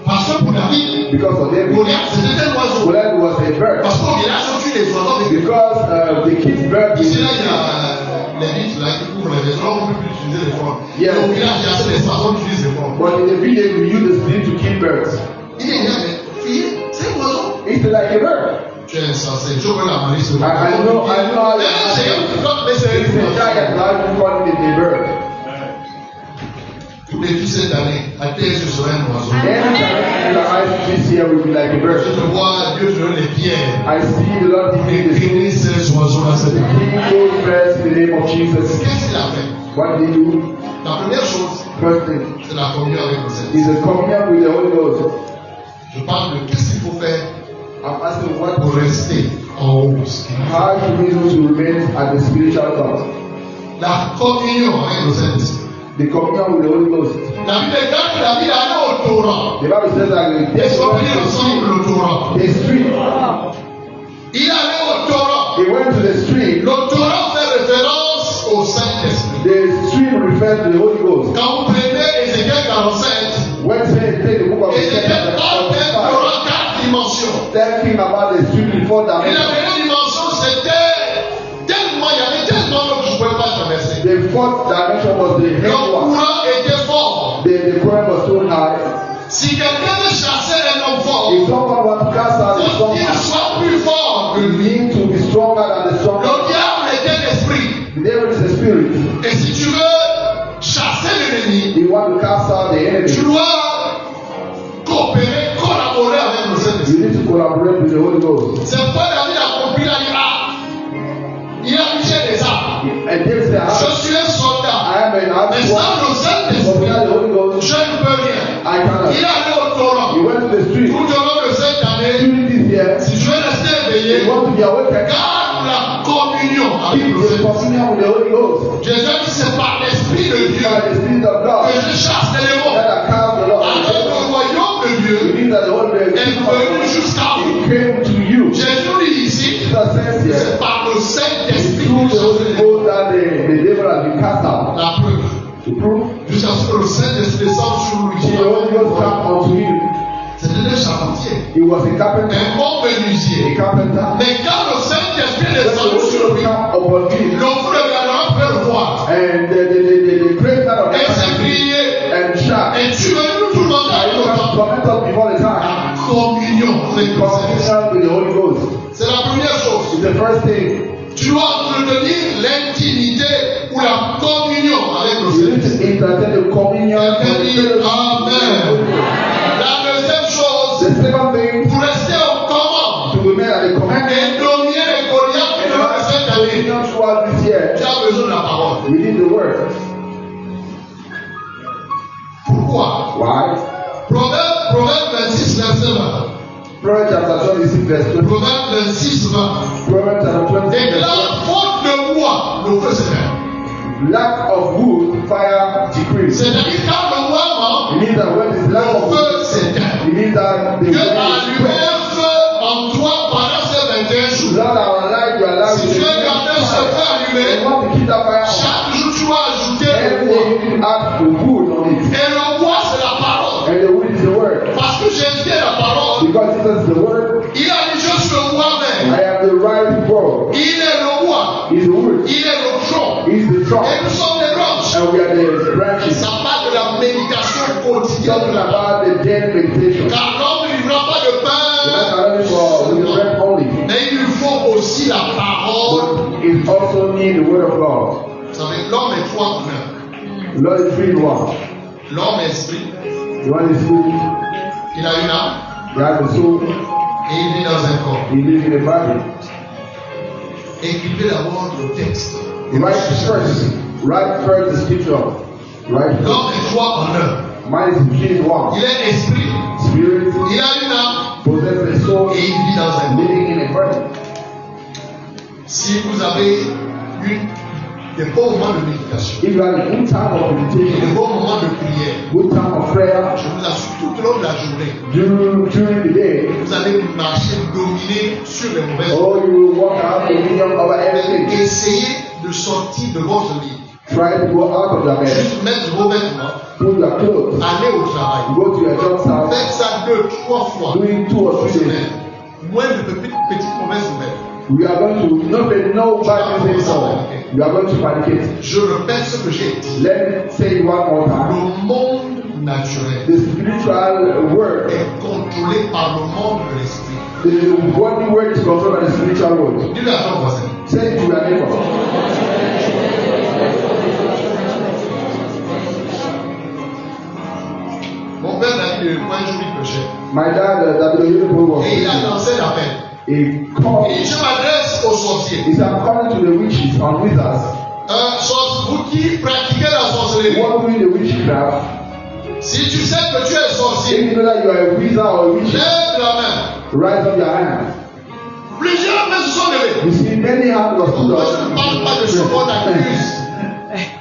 Parce que pour David, Because of David. Goliath c'était un oiseau. Goliath was a bird. Parce qu'au village, on tue les oiseaux avec des Because the kid's bird Ici, is là, il y a les vitres là, qui couvrent les maisons, on ne peut plus utiliser les formes. Yes. Et au village, il y a assez d'espace, on utilise les formes. but in the village we use the stick to kill birds. Il dit, mais fille, c'est un oiseau. It's like a bird. Tu es insensé. Je veux la malice. I know how Mais un géant qui flotte, mais c'est it's a un giant like you call it a bird. Depuis cette année, à terre, je serai un oiseau. Every time your eyes this year will be like a Je bird. te vois Dieu donner les pierres. I see the Lord giving Et the bénir ces oiseaux-là cette année. King those birds in the name of Jesus. Qu'est-ce qu'il a fait? What did he do? La première chose, First thing c'est la communion avec le Seigneur. is a communion with the Holy Ghost. Je parle de qu'est-ce qu'il faut faire I'm asking what pour rester en haut. how should we do to remain at the spiritual top? La communion avec le Saint-Esprit. The communion with the Holy Ghost. La Bible dit que David allait au Torah. The Bible says that Ils ont pris ensemble le Torah. the street. Il allait au Torah. He went to the street. Le Torah fait référence au Saint-Esprit. The street refers to the Holy Ghost. Quand vous prenez Ézéchiel 47, When say take the book of Ézéchiel parle d'un Torah 4 dimensions. talking about the street before Et la dimension. première dimension, c'était tellement, il y avait tellement que je ne pouvais pas traverser. The fourth dimension was the Le head one. courant était fort. The current was so high. Si quelqu'un veut chasser un homme fort, If someone wants to cast out the faut strong qu'il man, soit plus fort que you lui. need to be stronger than the strong man. Le diable était l'esprit. The devil is a spirit. Et si tu veux chasser l'ennemi, You want to cast out the tu enemy. dois coopérer, collaborer avec le Saint-Esprit. You need to collaborate with the Holy Ghost. C'est pourquoi David a compris la il a mis des armes. And David said, Je I suis un soldat. am an Mais armed sans one. le But Saint-Esprit, without the Holy Ghost, je ne peux rien. I cannot. Il allait au Torah. You went to the street. Tout au long de cette année, During this year, si je veux rester éveillé, you want to be awakened. garde la communion avec Keep le the Saint-Esprit. communion with the Holy Ghost. Jésus a dit c'est par l'Esprit de Dieu By the Spirit of que God, je chasse les démons. that I cast the Lord. Alors le royaume de Dieu You need that the Holy est venu Ghost jusqu'à vous. came to you. Jésus dit ici, Jesus says here, c'est par le Saint-Esprit through que the Holy je Ghost that the devil has been cast out. la preuve. To prove, Jusqu'à jusqu'à ce que le Saint-Esprit descende sur lui. Till the Holy Ghost come unto him. C'était un charpentier, He was a carpenter. un bon A menuisier. carpenter. Mais quand le Saint-Esprit When the descend Holy sur Ghost lui, come upon him, le fou de Galaad peut le voir. and the great man of Et c'est heaven crié. and shout, Et tu veux nous tout le monde "Are you à going to torment us before the time?" la communion avec le Saint-Esprit. Communion with the Holy Ghost. C'est la première chose. It's the first thing. Tu dois entretenir l'intimité ou la communion avec le You need Saint-Esprit. to entertain the communion and Quelqu'un the dit fellowship. Amen. La deuxième chose, The second thing, pour rester au command to remain at the commandment et dominer les Goliaths and durant cette have année, communion throughout this year, tu as besoin de la parole. we need the word. Pourquoi? Why? Proverbe 26, verset 20. Proverbs chapter 26, verse 20. Proverbe 26, 20. Proverbs chapter 26, verse Déclare faute de bois, le feu s'éteint. 20. Lack of wood, fire decrease. C'est-à-dire quand le bois manque, It means that when there's lack le of feu wood, s'éteint. it means that the Dieu wind a is allumé spread. un feu en toi pendant ces 21 jours. Lord, our life, you allow Si me to tu veux garder ce feu I allumé, want to keep that fire on. chaque jour tu vas ajouter le Every bois. day you add the wood on it. Et le bois, c'est la parole. And the wood is the word. Parce que Jésus est la parole. Because Jesus is the word, Il a dit, je suis le bois même. I am the right word. Il est le bois. He's the wood. Il est le tronc. He's the Et trunk. nous sommes les branches. And we are the branches. Ça parle de la méditation quotidienne Talking de la parole. about the daily meditation. Car l'homme ne vivra pas de That's pain. not only for with the bread only, Mais il lui faut aussi la parole. but it also needs the word of God. Vous savez, l'homme est trois en un. Lord is three in one. L'homme est esprit. The one is spirit, Il a une âme. he has the soul, Et il vit dans un corps. he lives in a body. Écrivez d'abord le texte. Write first the scripture. Right? L'homme est trois en un. Man is three in one. Il est esprit. Spirit Il a une âme. possesses a soul, Et il vit dans un corps. living in a body. Si vous avez des bons moments de méditation, If you have a good time of des meditation, bons moments de prière, good time of prayer, je vous assure, tout au long de la journée, during the day, vous allez marcher, dominer sur les mauvaises oh, you will walk out dominion over everything. Essayez de sortir de votre lit. Try to go out of your bed, Juste mettre vos vêtements, put your clothes, aller au travail. go to your job site, Faites ça 2, 3 fois do it 2 or par 3 days. semaine. Moins de petites mauvaises nouvelles. We are going to no bad news anymore. We are going to panicate. Je répète ce que j'ai dit. Let me say it one more time. Le monde naturel The spiritual word, est contrôlé par le monde de l'esprit. the worldly word is controlled by the spiritual word. Dis-le à ton voisin. Say it to your neighbor. Mon père a dit le point jour il péchait. My dad, that the Hebrew was Et il a lancé l'appel. he called. Et je m'adresse aux sorciers. He said, I'm calling to the witches and wizards. Vous qui pratiquez la sorcellerie, What doing the witchcraft? si tu sais que tu es If sorcier, you know that you are a wizard or a witch, lève la main. rise up your hand. Plusieurs mains se sont levées. You see, many hands were stood Moi, je ne parle pas de ce qu'on up. accuse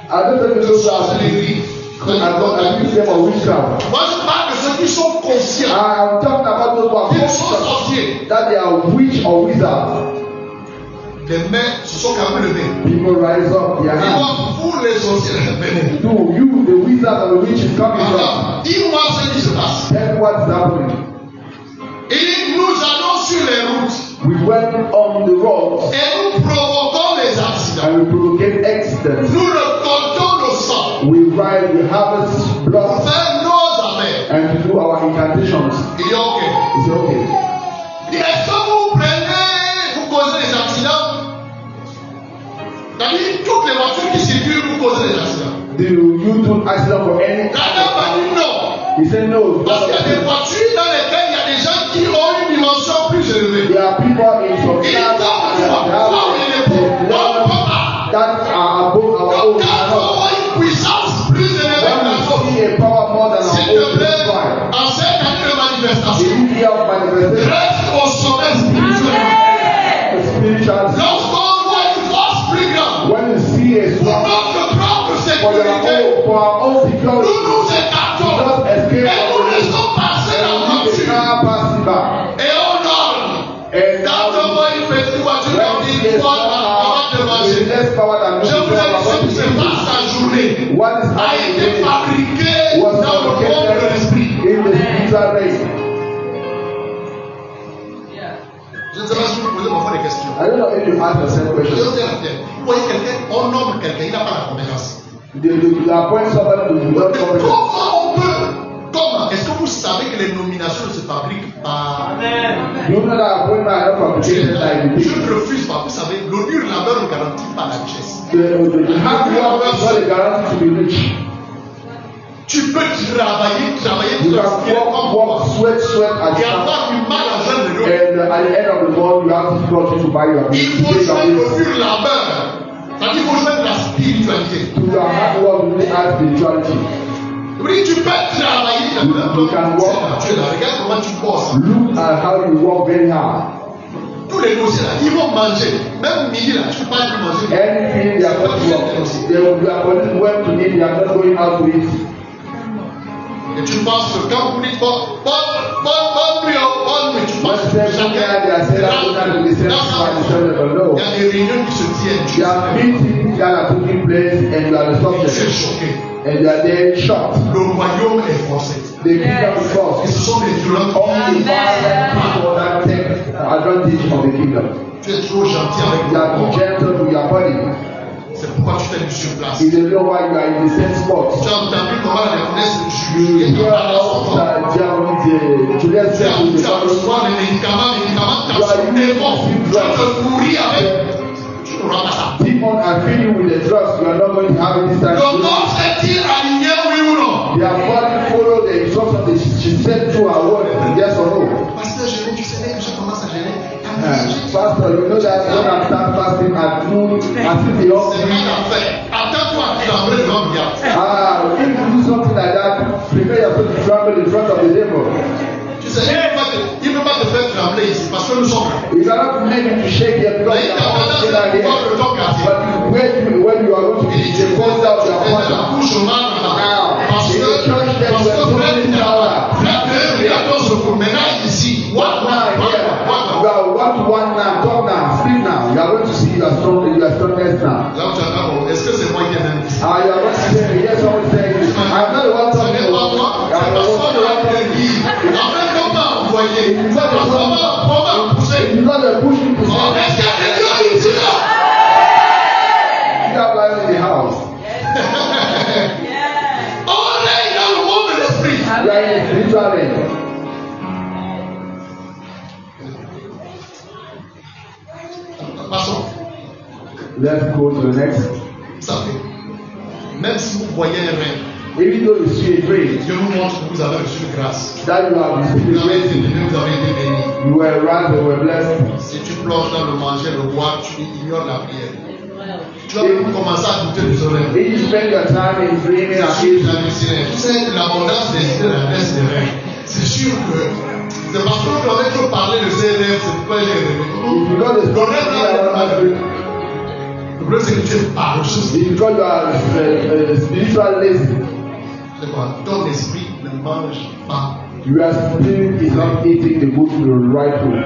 I don't think de those are sorcellerie. I don't accuse them of witchcraft. Moi, je parle de ceux qui sont conscients I'm talking about those who are qu'ils sont conscious sorciers. that they are witch or wizards. Des mains se sont quand même levées. People rise up their Dis-moi, hands. vous les sorciers, levez-vous. Do you, the wizard and the witch, is coming from? Alors, dis-moi ce qui se passe. Tell me what's happening. Il dit, nous allons sur les routes We went on the roads et nous provoquons les accidents. and we provocate accidents. Nous récoltons le sang We ride, we harvest pour blood faire nos affaires. and to do our incantations. Il dit, ok. It's okay. Il dit, est-ce que vous prenez, vous causez des accidents? C'est-à-dire, toutes les voitures qui circulent, vous causez des accidents. Do you do accident for any? La dame a dit non. He said no. Parce qu'il y a des voitures dans lesquelles il y a des gens qui ont une dimension plus élevée. There are people in some Il dit, cars comme toi, là où il est beau, on ne peut pas. that are above our Donc, own. quand on voit une puissance plus élevée que la When nôtre, we see a power more than s'il our te own, plaît, that's why. en cette année de manifestation, Did you hear of manifestation? reste au sommet spirituel. The spiritual. Lorsqu'on voit une force plus grande, When you see a pour strong notre propre for sécurité, our own nous security, nous écartons just escape et nous from it. laissons passer la And we voiture can pass it back. et on ordonne. And Quand on now voit une petite voiture when comme we une see a fois strong avant de power, marcher, with less power than je vous ai dit ce qui se most passe en journée. What is a happening été fabriqué was dans le monde de fabricated l'esprit. in the spiritual realm. Je ne sais pas si vous posez parfois des questions. I don't know if you ask the same Je question. vais vous dire la pierre. Vous voyez quelqu'un, on nomme quelqu'un, il n'a pas la compétence. You appoint somebody to do Mais not competence. comment est-ce que vous savez que les nominations ne se fabriquent pas? You know that appointment are not fabricated like the Je ne refuse pas. Vous savez, le dur labeur ne garantit pas la richesse. The hard work is not a guarantee to be rich. Tu peux travailler, You can work, sweat, and et sweat. avoir du mal à joindre le lot. And at the end of the month, you have difficulty to buy your Il to faut pay your joindre bills. le dur labeur. C'est-à-dire qu'il faut joindre la spiritualité. To your hard work, you need add spirituality. Oui, tu peux travailler. You can work. Tu es là, regarde comment tu bosses. Look at how you work very hard. Tous les dossiers là, ils vont manger. Même midi là, tu ne peux pas plus manger. Anything they are going to work, they are going to need, they are not going out to eat. Et tu penses que quand vous dites bonne nuit, tu penses que When chacun. they are saying that to be said by the Son of the Lord. Il y a des réunions qui se tiennent. Tu There are meetings that are taking place and you are the es subject. choqué. And you are there shocked. Le royaume est forcé. The kingdom is Et lost. ce sont des violents. Only violent people that take advantage of the kingdom. Tu es trop gentil avec You are toi. too gentle with your body. C'est pourquoi tu t'es mis sur place. You don't know why you are in the same spot. Tu as entendu comment la reconnaissance du You juge. hear about Julius Tu said as with the besoin des médicaments, tu as son démon. Tu te nourris avec. Tu n'auras pas ça. demon are feeding with the drugs. You are not going to have it this time. Le corps est-il aligné, oui ou non? Their body follow the instructions she said through her word. Yes or no? Pasteur, tu sais, je commence à gêner. Pastor, you know that when I start fasting at noon, I see the C'est rien à faire. Attends-toi à trembler devant le diable. if you do something like that, prepare yourself to tremble in front of the devil. Tu sais, il ne peut pas te faire trembler ici parce que nous sommes là. You cannot make him to shake here because Mais you il t'a are pas all lancé still out la here. pouvoir de ton quartier. But when you are going to Il dit, be tu the point out your fais de la father. bouche au mal là. Parce In que, the church that you are talking about, frère, il y a ton secours. Maintenant, ici, what now here? You are one to one now, talk now, speak now. You are going to see your strongest now. Là où tu attends, est-ce que c'est moi qui ai même dit? You are going to say, yes, someone saying, I'm not the one Ce talking n'est to pas you. moi, c'est I'm parce the qu'on one a été dit. En fait, comment envoyer? C'est parce comment pousser? You got to push me to Oh, say, est-ce qu'il y a quelqu'un ici là? you have life in the house. On est dans le monde de l'esprit. You are in the spiritual realm. Passons. Let's go to the next. Vous savez, même si vous voyez un rêve, Even though you see a dream, Dieu vous montre que vous avez reçu grâce. that you have received Vous the avez été blessing, béni, vous avez été béni. you were right, you were blessed. Si tu plonges dans le manger, le boire, tu ignores la prière. Tu vas commencer à douter de ce rêve. If you spend your time in dreaming and C'est sûr eating, que tu sais que l'abondance des idées la baisse des rêves. C'est sûr que c'est parce que vous avez trop parlé de ces rêves, c'est pourquoi j'ai rêvé. it's because there's no Le rêve là, le problème c'est que tu es paresseux. it's because you are spiritual lazy. C'est quoi? Ton esprit ne mange pas. Your spirit is not eating the good to the right food.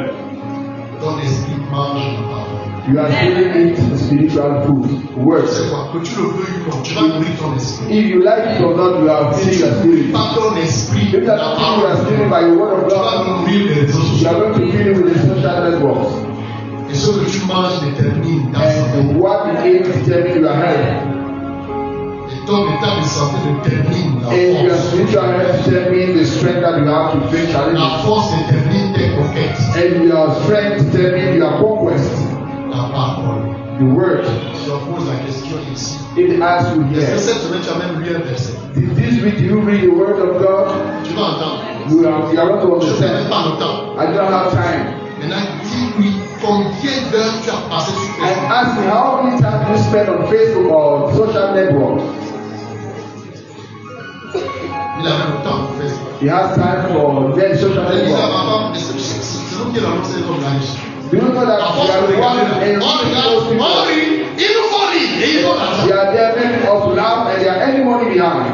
Ton esprit mange pas. Your spirit eats spiritual food. Works. C'est quoi? Que tu le veuilles ou non, tu vas nourrir ton esprit. If you like it or not, you are feeding your spirit. Pas ton esprit, If you la are feeding parole. your spirit by the word of Tu vas God, nourrir les réseaux you sociaux. are going to feed it with the social networks. Et ce que tu manges détermine ta santé. And what you eat determines your health. Et ton état de santé détermine la And your force. spiritual health determines the strength that you have to face La challenges. force détermine tes conquêtes. And your strength determines your conquest. La parole. The word. Je pose la question ici. It asks you Est-ce que here. cette semaine tu as même lu un verset? Did this week you read the word of God? Tu vas entendre. You are going to Je n'ai même understand. pas le temps. I don't have time. Maintenant, dis-lui combien d'heures tu as passé sur And Facebook. ask me how many time you spend on Facebook or social network. Il avait le temps pour Facebook. He has time for their social Il disait à network. ma femme, c'est nous qui l'avons lancé comme la riche. Do you know that À force they de are the regarder ones là, and on reading regarde, those on people? rit, il nous faut rire et ils ont l'argent. They are there making us laugh and they are any money behind.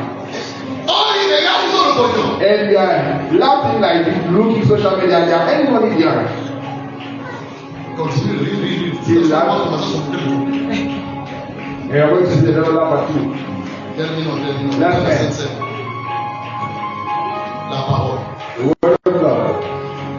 On rit, regarde, ils ont le pognon. And they are laughing like this, looking social media, they are any money behind. Continue de rire. Il Ça l'a. va commencer à se montrer le dos. And you're going to see the devil laugh at you. Terminons. Let's Verset end. 7. La parole. The word of God.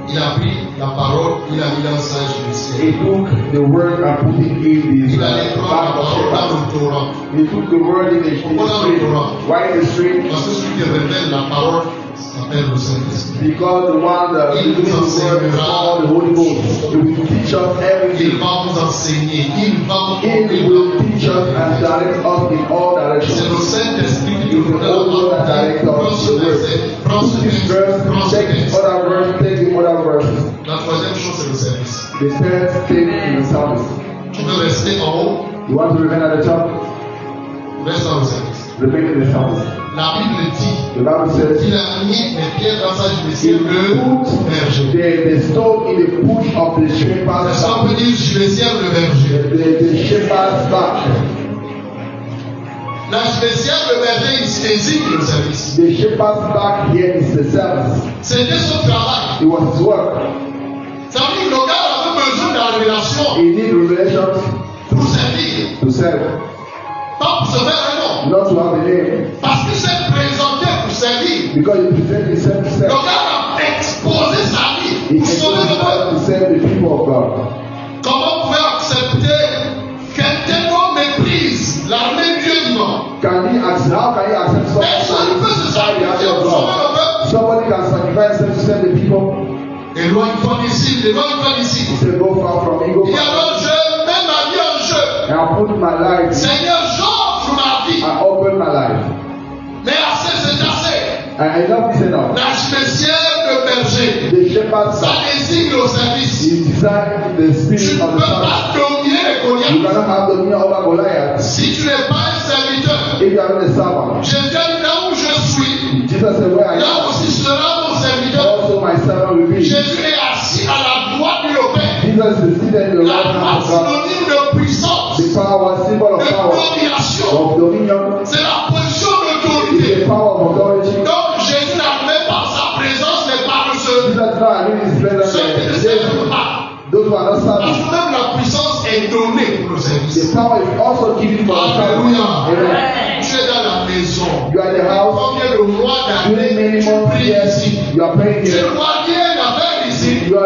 Il a pris la parole, il a mis dans sa He judiciaire. took the word and put it in his Il allait prendre la bag of parole dans papers. le Torah. He took the word in the street. Why in the street? Parce que celui qui révèle la parole s'appelle le Saint-Esprit. Because the one that Il is the nous word is called the Holy Ghost. He will teach us Il everything. va nous enseigner. Il va He will teach us and direct us in all C'est le directions. Saint-Esprit qui He nous will donne la also parole. direct Prends us ce the verset, word. prends ce This texte, verse, prends ce take the texte. other verse, take the other verses. La troisième chose, c'est le service. The third thing in the service. Tu veux rester en haut, You want to remain at the top? reste dans le service. Remain in the service. La Bible dit The Bible says qu'il a mis les pierres dans sa he judiciaire le put berger. the stone in the push of the shepherd's Est-ce qu'on back. peut dire judiciaire le berger? The shepherd's back. La judiciaire le berger, il désigne le service. The shepherd's back here is the service. C'était son travail. It was his work. Ça veut dire que le gars avait besoin de la révélation He need revelations pour servir. to serve, Pas pour se faire un nom. not to have a name. Parce qu'il s'est présenté pour servir. Because he presents himself to Le serve. gars a exposé sa vie He pour sauver le peuple. to serve the people of God. Comment vous pouvez accepter qu'un tel homme méprise l'armée de Dieu vivant? How can he accept Personne ne peut se sacrifier pour sauver le peuple. Somebody can sacrifice himself to serve the people. Éloigne-toi d'ici, éloigne-toi d'ici. He said, go far from me, go Et far. alors je mets ma vie en jeu. And I put my life, Seigneur, j'offre ma vie. I open my life. Mais assez, c'est assez. And enough is enough. La spéciale de berger, The shepherd's ça back. désigne le service. He designed the Tu spirit ne of peux the service. pas dominer les You Goliaths cannot have dominion over Goliath si tu n'es pas un serviteur. if you are not a servant. Je viens là où je suis. Jesus said, where I Là am, aussi sera mon serviteur. also my servant will be. Jésus est assis à la droite du Père. Jesus is seated in the La right hand droite of God. synonyme de puissance, The power, symbol of de power, domination. of dominion, C'est la position is d'autorité. the power of authority. Donc Jésus n'admet pas sa présence les paresseux. Jesus is not in his presence. Ceux qui ne servent pas. Those who are not Parce serving. que même la puissance est donnée pour le The service. power is also given for the service. Alléluia. Amen. Tu es dans la maison. You are in the house Combien de mois doing d'années many tu months pries here. ici? You are praying Tu here. ne vois rien à faire ici. You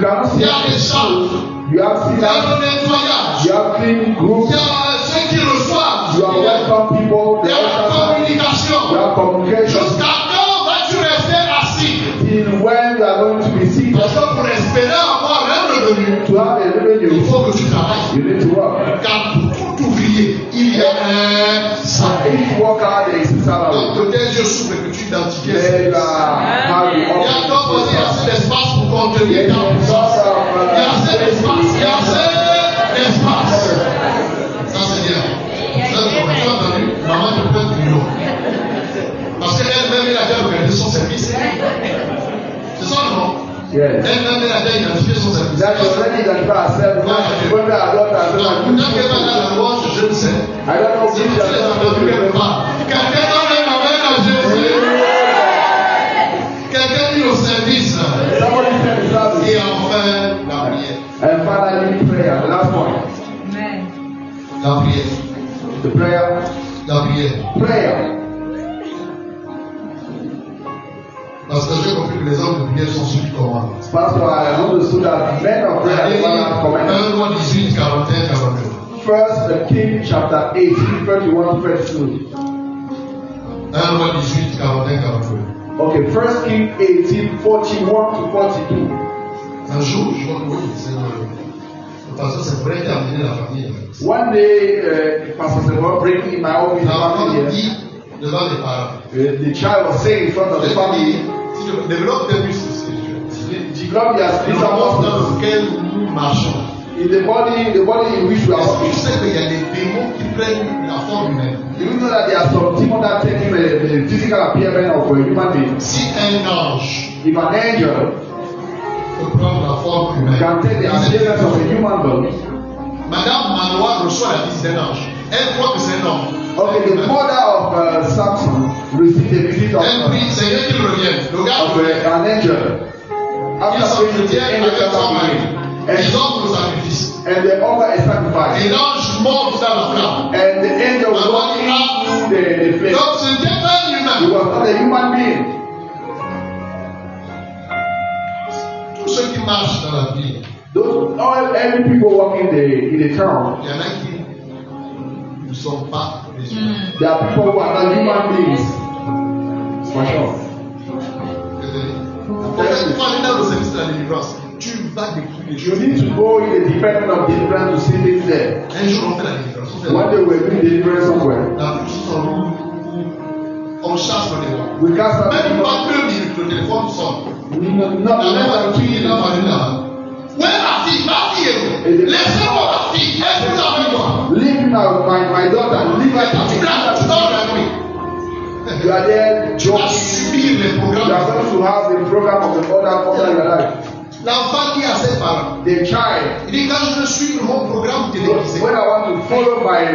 cannot Il see. y a des chambres. You have Il y a sinners. le nettoyage. You have clean Il groups. y a ceux qui reçoivent. You are welcome people. Il y The a la altar. communication. You have communication. Jusqu'à quand vas-tu rester assis? Till when you are going to be seated Parce que pour espérer avoir un revenu, to have a il revenue, faut que tu travailles. you need to work. Car pour tout ouvrier, il y a un salaire. Each worker there is a Donc salary. peut-être Dieu souffre que tu identifies ça. Then how you Il y a donc aussi offer. assez d'espace pour contenir Yes, ta puissance. Il y a assez yes, d'espace. Il y a assez d'espace. Ça c'est bien. Ça c'est bien. Tu as entendu? Maman te prête du lot. Parce qu'elle-même, elle a déjà regardé son service. C'est ça non? Yes. Elle-même, elle a déjà identifié son service. That you already identify yourself. When we are done, Donc, peut-être qu'elle va dans la louange, je ne sais. I don't know Si which tu les as entendus quelque part. Quelqu'un donne un amen à Jésus. Quelqu'un dit au service. Somebody said the service. Et enfin, la prière. And finally, prayer. The last point. La prière. The prayer. La prière. Prayer. Parce que j'ai compris que les hommes de prière sont ceux qui commandent. Pastor, I understood that men of prayer are the ones that command. 1 Roi 18, 41, 42. First King chapter 18, 31 to 32. 1 Roi 18, 41, 42. Okay, First King 18, 41 to 42. Un jour, je vois que oui, c'est le pasteur, c'est vrai qu'il a amené la famille. One day, Pastor said, well, bring in my own L'enfant family here. dit devant les parents. The child was saying in front of the family, Si tu développes tes muscles spirituels, develop your le spiritual monde dans muscles. lequel nous marchons, In the body in which we are est-ce que walking. tu sais qu'il y a des démons qui prennent la forme humaine? Do you know that there are some demons that take the physical appearance of a human being? Si un ange If an angel peut prendre la forme humaine, can take the appearance of a human being, Madame Manoa reçoit la visite d'un ange. Elle croit que c'est un homme. okay, the mother of Samson received the visit of, Elle prie, Seigneur, qu'il revienne. Le gars of revient. an angel. Il After praying, the s'entretient angel avec comes son back mari. again. ils offrent le sacrifice. and they offer a sacrifice. Et l'ange monte dans la flamme. And the angel walked into the flame. Donc ce n'était pas un He humain. was not a human being. Tous ceux qui marchent dans la ville, Every people walking in the town, il y en a qui ne sont pas des humains. there are people who are not human beings. For sure. En fait, il faut aller dans le service de la délivrance. Tu vas découvrir les You choses. need to go in the department of deliverance to see things there. Un jour, on fait la délivrance. On fait One day we're doing deliverance somewhere. la puissance. On chasse le démon. We cast out Même the pas 2 minutes, le téléphone sonne. not La less mère than a 2 crié la minutes. famille là. Où est ma fille? Ma fille est où? Laissez-moi ma fille. Elle est avec moi. Leave out my daughter. Leave her to Tu me. dors la nuit. You are there Tu vas joking. subir les You programmes. are going to have the program of the other over your life. L'enfant dit à ses parents, The child. il dit quand je veux suivre mon programme télévisé, When I want to follow my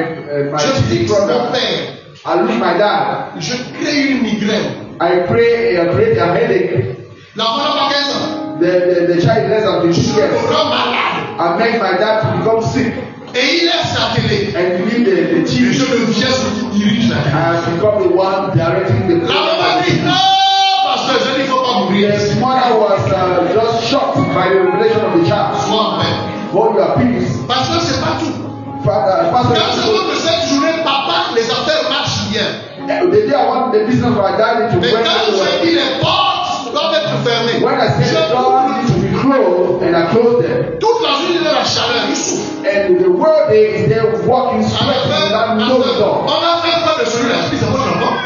je TV fixe mon program, père, I lose my dad. je crée une migraine. I create a headache. L'enfant n'a pas 15 ans. The child is less than 15 Je years. programme malade. I make my dad to become sick Et il laisse la télé. and leave the Et TV. je deviens celui qui dirige la télé. And become the one directing the La maman dit, non, pasteur, je dis, il ne faut pas mourir. The mother was just shocked by the revelation of the child. Sois en paix. Hold your peace. Parce que c'est pas tout. Pastor, Quand je veux que cette journée, papa, les affaires marchent bien. the day I want the business of my dad to Mais went quand well. j'ai dit les portes doivent être fermées, When I said the door needs to be closed, and I closed them, toute la journée de la chaleur, il souffre. and the world day is there walking On a sweating fait, without no door. pas de celui-là, c'est votre enfant.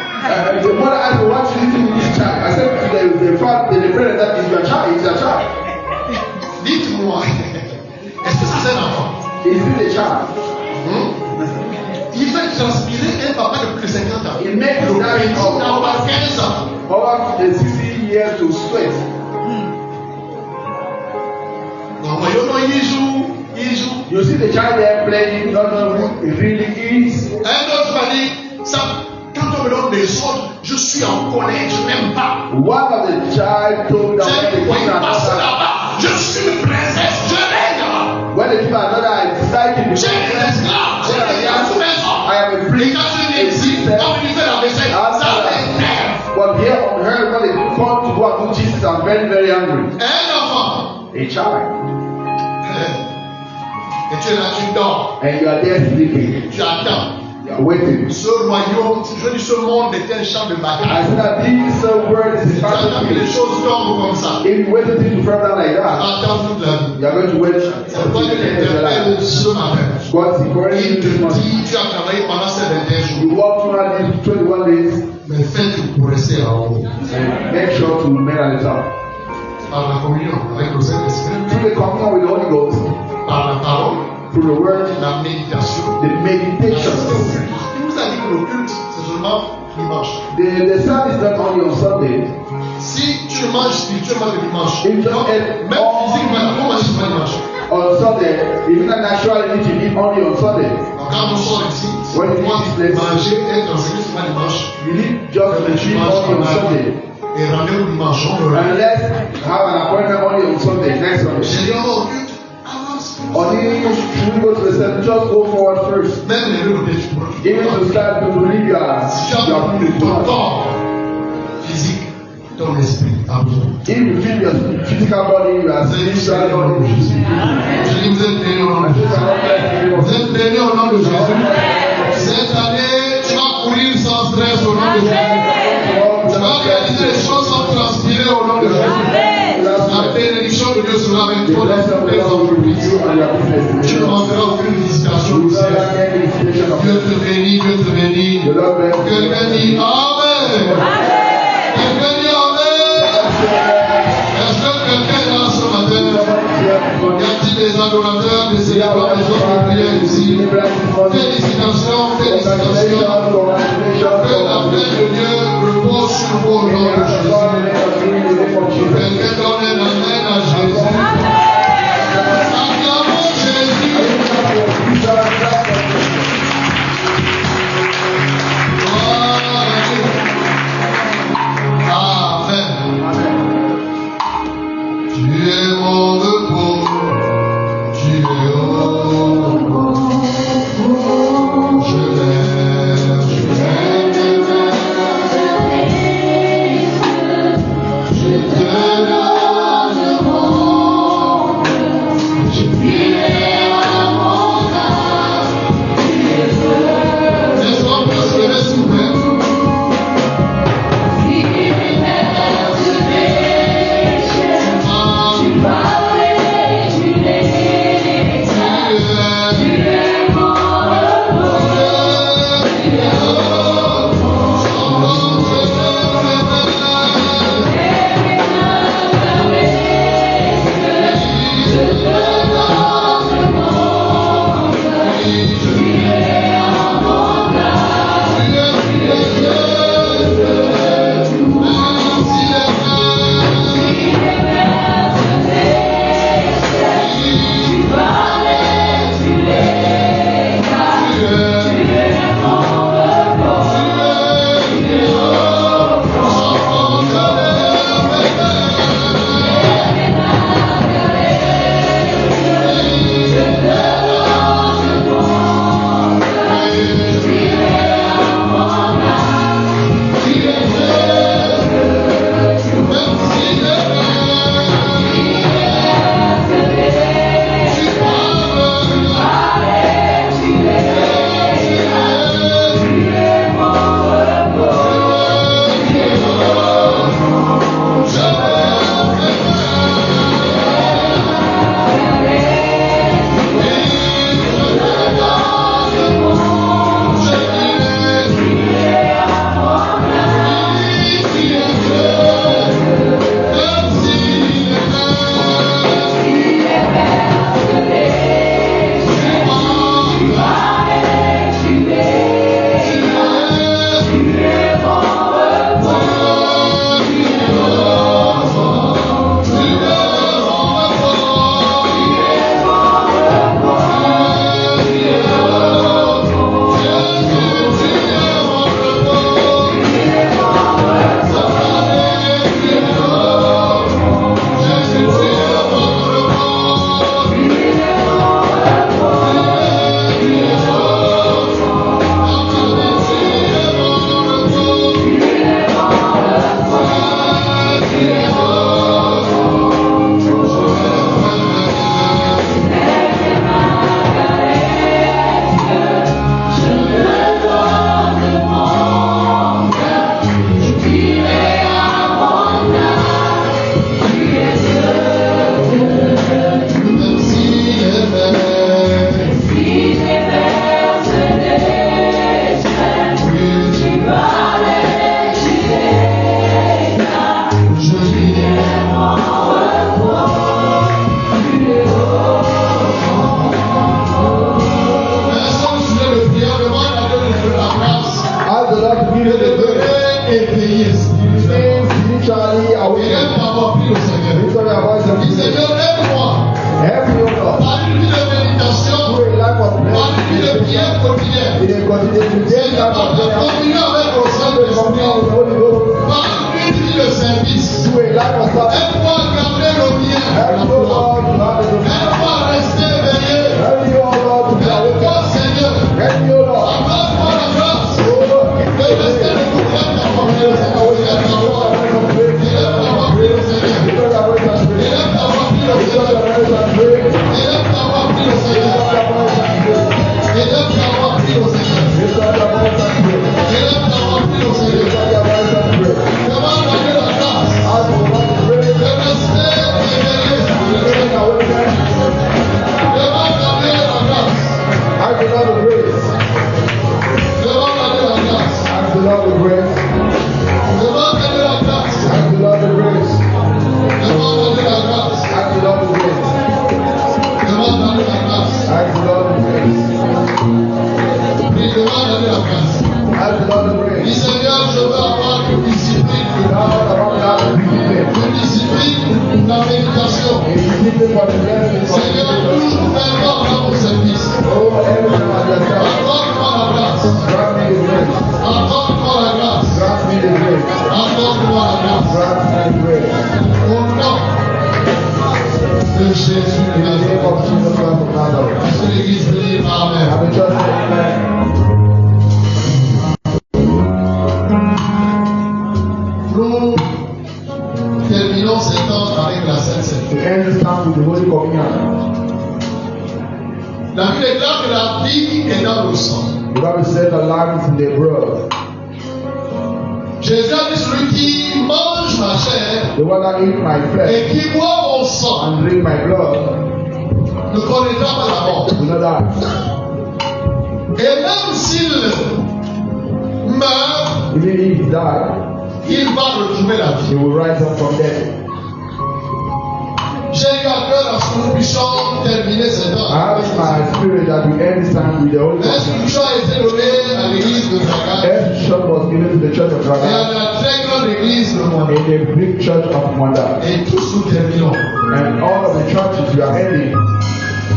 The mother asked me, what should you do with this child? I said to the father, the parent, that is your child. It's your child. Dites-moi, est-ce que c'est un enfant? Is it a child? Il fait transpirer un papa de plus de 50 ans. It makes Le that petit of d'avoir 15 ans. over 60 years to sweat. Donc, voyons, il joue. You see the child there playing, not knowing who it really is. Un autre va dire, ça, quand on me donne des ordres, je suis en colère, je n'aime pas. One of the child told that J'ai when the king and passe another, là-bas, je suis une princesse, je règne là-bas. when the king and another I decided to J'ai des esclaves, j'ai des gars sous maison. I am a Et free quand je viens ici, quand on lui fait la vaisselle, ça m'énerve. but here on earth when they come to go and do Jesus, I'm very, very angry. Un enfant. A child. Et tu es là, tu dors, And you are there sleeping. tu attends. You are waiting. Ce royaume, je dis ce monde est un champ de I bataille. said that this world is Tu a attends que les battlefield. choses tombent comme ça. If you wait until you fall down like that, Attends toute la vie. you are going to wait C'est until pourquoi the je end of your t'interpelle life. ce matin. God's encouraging Il you te this morning. dit, tu as travaillé pendant ces 21 jours. You walk through these 21 days Mais fais tout pour rester en haut. and make sure to remain at the top. Par la communion avec le Saint-Esprit, Through the communion with the Holy Ghost, par la parole, through the word, la méditation. the meditation. Il nous a dit que le culte, c'est seulement dimanche. The service is not only on Sunday. Si tu manges spirituellement le dimanche, If you don't même eat physiquement, comment manger le dimanche? on Sunday, even not naturally need to eat only on Sunday. Donc quand on sort ici, When on you doit eat this place, manger et être enseigné sur le dimanche. you need just to Tu eat manges only on pendant Sunday. et rendez-vous dimanche, on le rend. Unless you have an appointment only on Sunday, next Sunday. J'ai dit, on va au culte, avance. Or should we go to the service? Just go forward first. Même les deux côtés, tu pourras. Even to start to believe Si tu as besoin de ton corps physique, ton esprit a besoin. If you feel your physical body, you are spiritual body. Je dis, vous êtes bénis au nom de Jésus. Vous êtes bénis au nom de Jésus. Cette année, tu vas courir sans stress au nom de Jésus. Tu vas réaliser les choses sans transpirer au nom de Jésus. La bénédiction de Dieu sera avec toi dans tes entreprises. Tu ne manqueras aucune visitation du ciel. Dieu te bénit, Dieu te bénit. Quelqu'un dit Amen. Quelqu'un dit Amen. Est-ce que quelqu'un est là ce matin? Y a-t-il des adorateurs, des célébrants, des autres prières ici? Félicitations, félicitations. Que la paix de Dieu repose sur vous au nom de Jésus. Quelqu'un donne un amen à Jésus. Acclamons Jésus. Amen. Tu es mon repos. Il est continué to get that of prayer. Continue avec le Communion Saint-Esprit. with the Holy Ghost. Par une le service. Do a life of service. Aide-moi à garder le bien. Help me, O Lord, to have the dominion. Aide-moi à rester éveillé. Help me, O Lord, to be awakened. Aide-moi, Seigneur. Help me, O Lord. Accorde-moi la grâce O Lord, de rester découvert ta parole. Élève ta voix. Élève ta voix. Prie le Seigneur. Élève ta voix. Prie le Seigneur. Élève ta voix. Prie le Seigneur. Élève ta voix. Prie le Seigneur. Élève ta voix. Prie le Seigneur. Demande à Dieu la grâce de rester éveillé. Demande à Dieu la grâce. Demande à Dieu la grâce. Demande à Dieu la grâce. Demande à Dieu la grâce. Demande à Dieu la grâce. Demande à Dieu la grâce. Prie, demande à Dieu la grâce. Dis Seigneur, je veux avoir une discipline, une discipline dans la méditation. Seigneur, toujours faire mort dans mon service. Accorde-moi la grâce. Accorde-moi la grâce. Accorde-moi la grâce. Au nom de Jésus de Nazareth. Que l'Église bénisse. Amen. Nous terminons ce temps avec la Sainte Seine. La Bible déclare que la vie est dans le sang. The Bible said the life is in the blood. Jésus a dit celui qui mange ma chair The one that eat my flesh et qui boit mon sang and drink my blood ne connaîtra pas la mort. will not die. Et même s'il meurt, Even if he died, il va retrouver la he vie. will rise up from death. J'ai eu à cœur à ce que nous puissions terminer ce I temps. have in my spirit that we end this time with the Holy L'instruction a été donnée à l'église de Draga Instruction was given to the church of et à Draga la très grande église de Monde. in the big church of Mwanda. Et tous nous terminons. And all of the churches we are ending,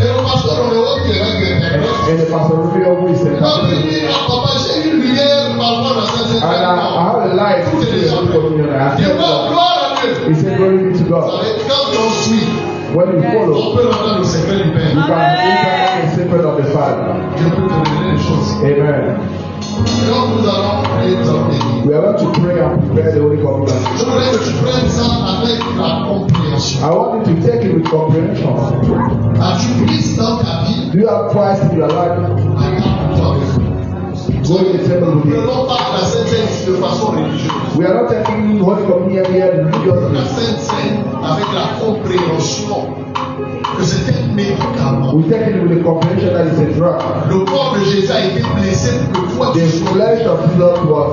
Et le pasteur Roméo qui est là, qui est là. and the pastor Rubio who is in Quand il dit, ah, papa, j'ai une lumière par rapport à cette and I have a light to the Holy Communion. I Dis said, gloire à Dieu. he said, glory be to Vous God. savez, quand on suit, When you follow, on peut entendre le secret du you Père. can enter the secret of the Father. Dieu peut te révéler les choses. Amen. Et donc nous allons prier, nous allons bénir. We are going to pray and prepare the Holy Communion. Je voudrais que tu prennes ça avec la compréhension. I want you to take it with comprehension. As-tu Christ dans ta vie? Do you have Christ in your life? Regarde-toi avec lui. Go to the temple Nous with ne him. prenons pas la Sainte Seine de façon religieuse. We are not taking Holy Communion here La religiously. Sainte Seine avec la compréhension que c'est un médicament. We take it with the comprehension that it's a drug. Le corps de Jésus a été blessé pour que toi The tu sois. flesh of Jesus was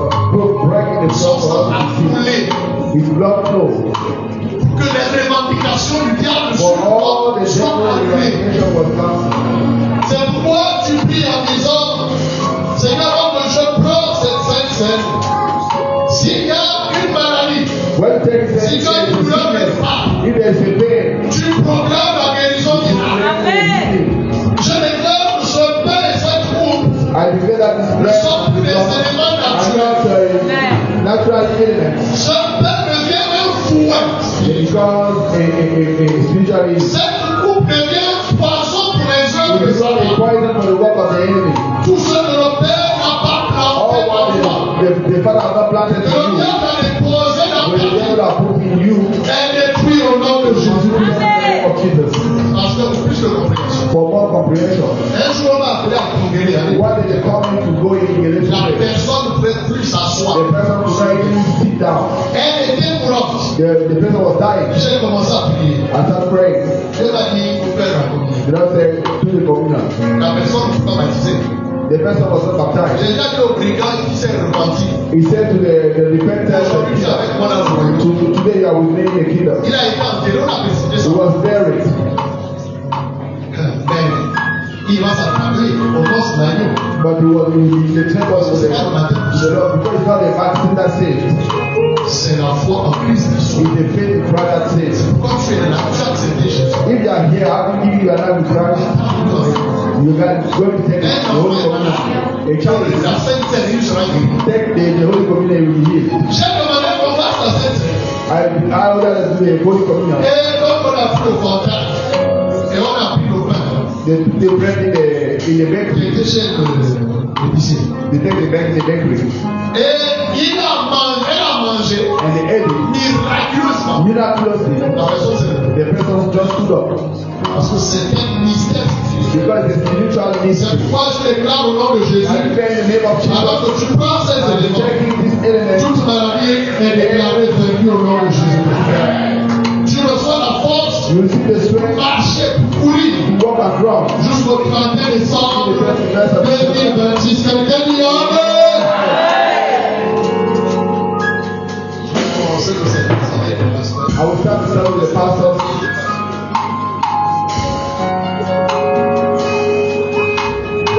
breaking the Son blood sang for a us to see. coulé His blood flow. pour que les revendications du diable For sur all toi the soient devil annulées. revelation was cancelled. C'est pourquoi tu pries en disant, Seigneur, avant que je prends cette Sainte Seine, s'il y a une maladie, When you take it, si tu as une douleur quelque part, if there is a pain, tu proclames la guérison du Amen. Je déclare que ce pain et cette coupe I declare that this ne bread sont plus des éléments are naturels. not natural elements. Ce pain devient un fouet. It becomes a spiritual evil. Cette coupe devient poison pour les It œuvres de becomes a Satan. poison for the work of the enemy. Tout ce que le Père n'a pas planté All en toi, what the Father has not planted le in you, diable a déposé dans when the ta vie, devil has put in you, est détruit au nom de to Jésus. do in the name of Jesus. Parce que pour plus de compréhension. For more comprehension. Un jour, on va appeler à congréger. Why did they call me to go in the La relationship? personne ne pouvait plus s'asseoir. The person could not even sit down. Elle était mourante. The person was dying. J'ai commencé à prier. I started praying. Dieu m'a dit, vous faites la communion. The Lord said, do the communion. La personne ne fut pas baptisée. The person was not baptized. J'ai déjà dit au brigand qui s'est repenti. He said to the repentant, Aujourd'hui, tu es avec moi dans le royaume. today you are with me in the kingdom. Il a été enterré, on a précisé He ça. was buried. Mais il va s'attraper au poste d'agneau. But he was in the temple to the Lord because it's not the baptism that saved. C'est la foi en Christ qui sauve. It's the faith in Christ that saves. Quand tu es là, tu as accepté Jésus. If you are here, having given you an life with Christ, you can go to take the Holy Communion. A child is La Sainte Seine sera guérie. take the Holy Communion, you will be healed. J'ai demandé qu'on fasse la Sainte Seine. I ordered us to do the Holy Communion. Et donc on a pris le contact. Et on a pris le pain. They put the bread in the Il bakery. était chez l'épicier. They take the bread in the bakery. Et elle a mangé And they ate it. miraculeusement. Miraculously, La personne s'est the person just stood up. parce que c'est un mystère spirituel. Because the spiritual mystery. Cette fois, je déclare au nom de Jésus. I declare in the name of Jesus. Alors que tu prends ces I'm éléments, checking this element. toute maladie est déclarée vaincue au nom de Jésus. Tu reçois la force You will see the de strength marcher, courir to walk across. jusqu'au 31 décembre 2026. Quelqu'un dit Amen. Je vais commencer le service avec le pasteur. I will start to tell the pastors.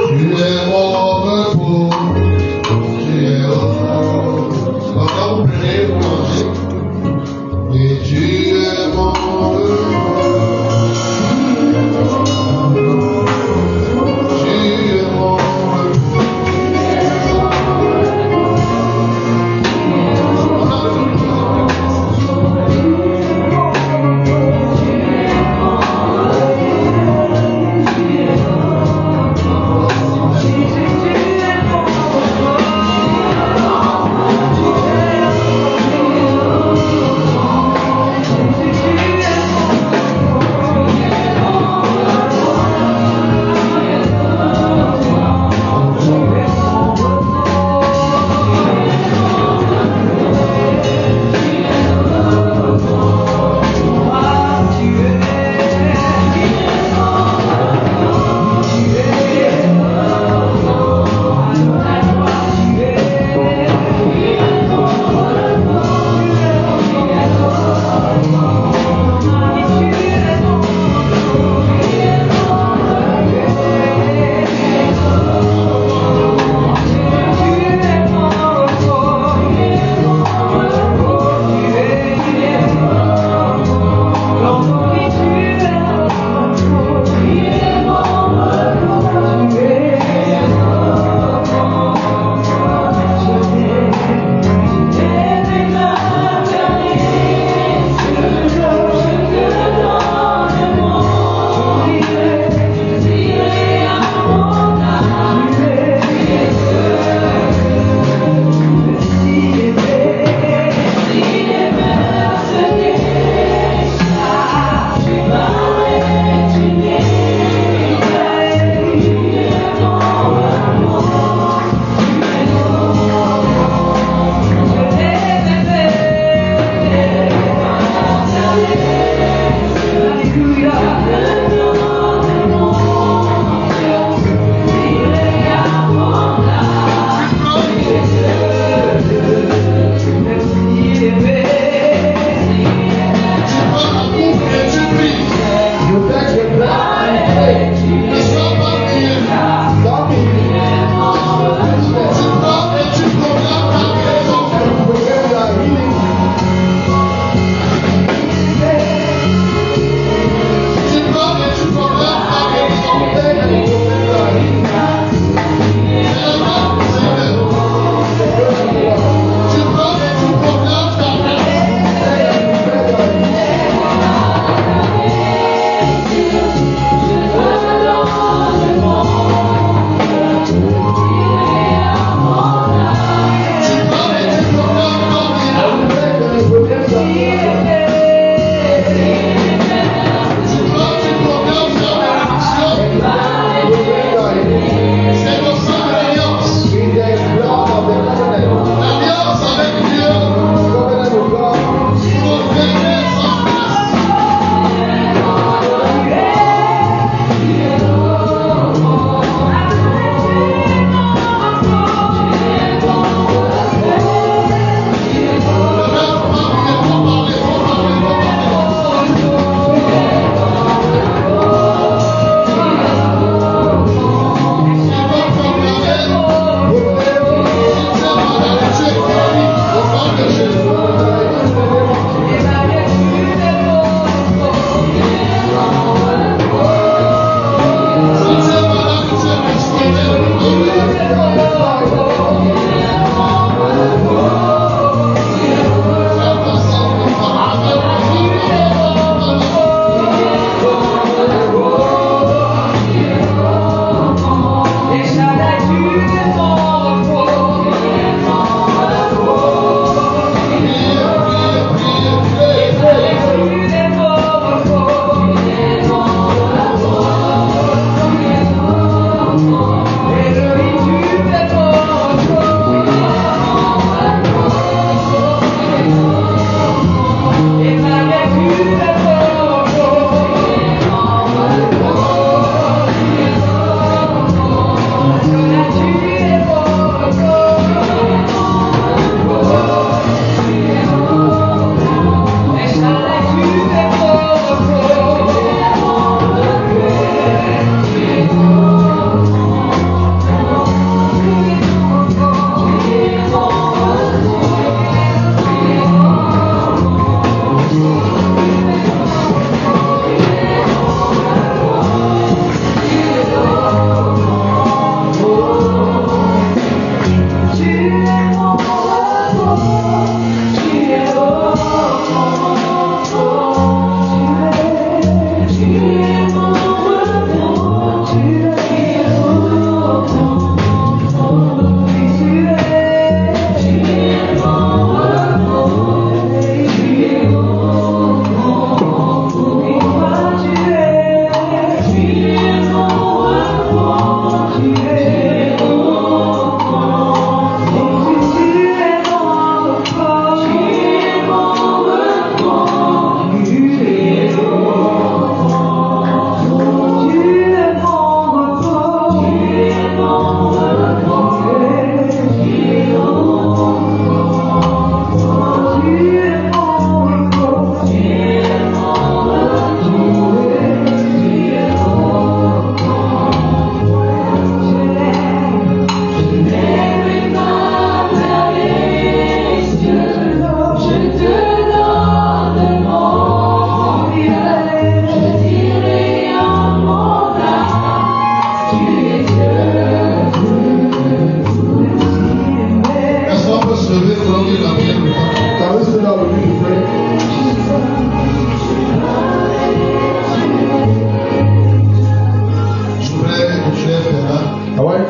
Tu es mon repos, tu es mort. Pendant que vous prenez pour manger, et tu es mon repos. Tu es mon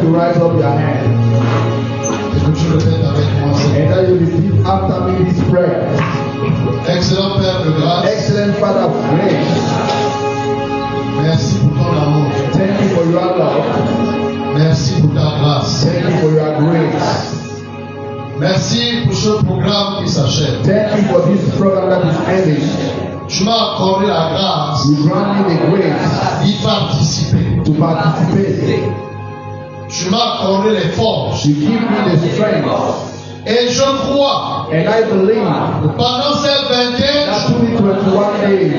to rise up your hand. Et que tu le fais avec moi, And Seigneur. that you repeat after me this prayer. Excellent Père de grâce, Excellent Father of grace, merci pour ton amour. thank you for your love. Merci pour ta grâce. Thank you for your grace. Merci pour ce programme qui s'achève. Thank you for this program that is ending. Tu m'as accordé la grâce You grant me the grace d'y participer. to participate. Tu m'as accordé les forces. You give me the strength. Et je crois And I believe que pendant ces 21 that jours, 2021 days,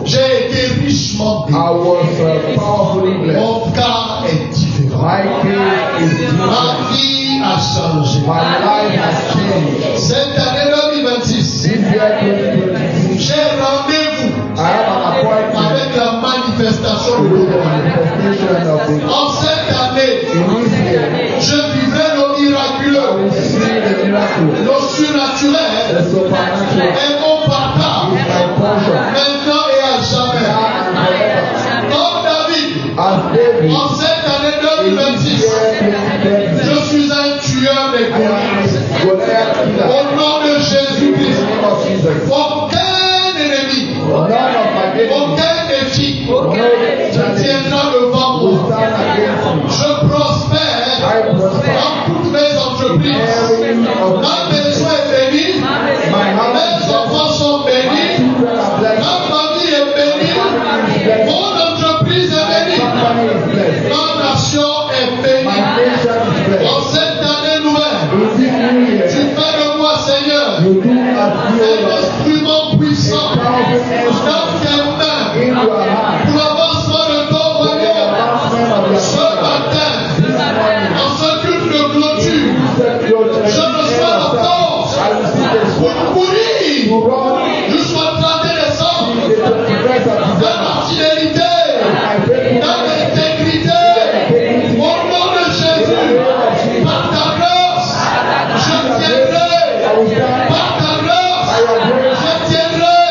j'ai été richement I béni. was powerfully blessed. Mon cas est différent. My case is different. Ma vie a changé. My life has changed. Cette année 2026, This year 2026, j'ai rendez-vous I have an appointment avec la manifestation de with the l'eau. manifestation of the En cette année, in this year. je vivrai le I will miraculeux, see the miracle, le surnaturel the supernatural et mon partage is my portion. maintenant et à jamais. Now and forever. Comme David, As David, en cette année in this 2026, year 2020, je suis un tueur des I am Goliaths. Goliath killer. Au nom de In the Jésus-Christ, name of Jesus. aucun ennemi, None of my enemies, aucun défi no ne challenge tiendra devant will moi. stand against me. Je prospère I prosper. dans toutes mes entreprises. Every of Ma maison est bénie, my house mes is enfants sont blessed. My bénis, children are blessed. ma famille est My bénie, family is blessed. mon entreprise est My bénie, company is blessed. ma nation est My bénie. nation is blessed. En cette année nouvelle, In this new tu year, fais de moi, Seigneur, you do as you un Lord, instrument puissant a powerful dans instrument tes mains in your hand pour l'avancement de ton for the royaume. advancement of your Ce kingdom. matin, This morning, en ce culte de clôture, set your je reçois la force I receive the pour strength courir to run jusqu'au 31 décembre the 21st of dans December. ma fidélité, My dans faithfulness, l'intégrité. Au nom de Jésus, par ta grâce, je tiendrai. I will stand Par ta grâce, by your grace. je tiendrai.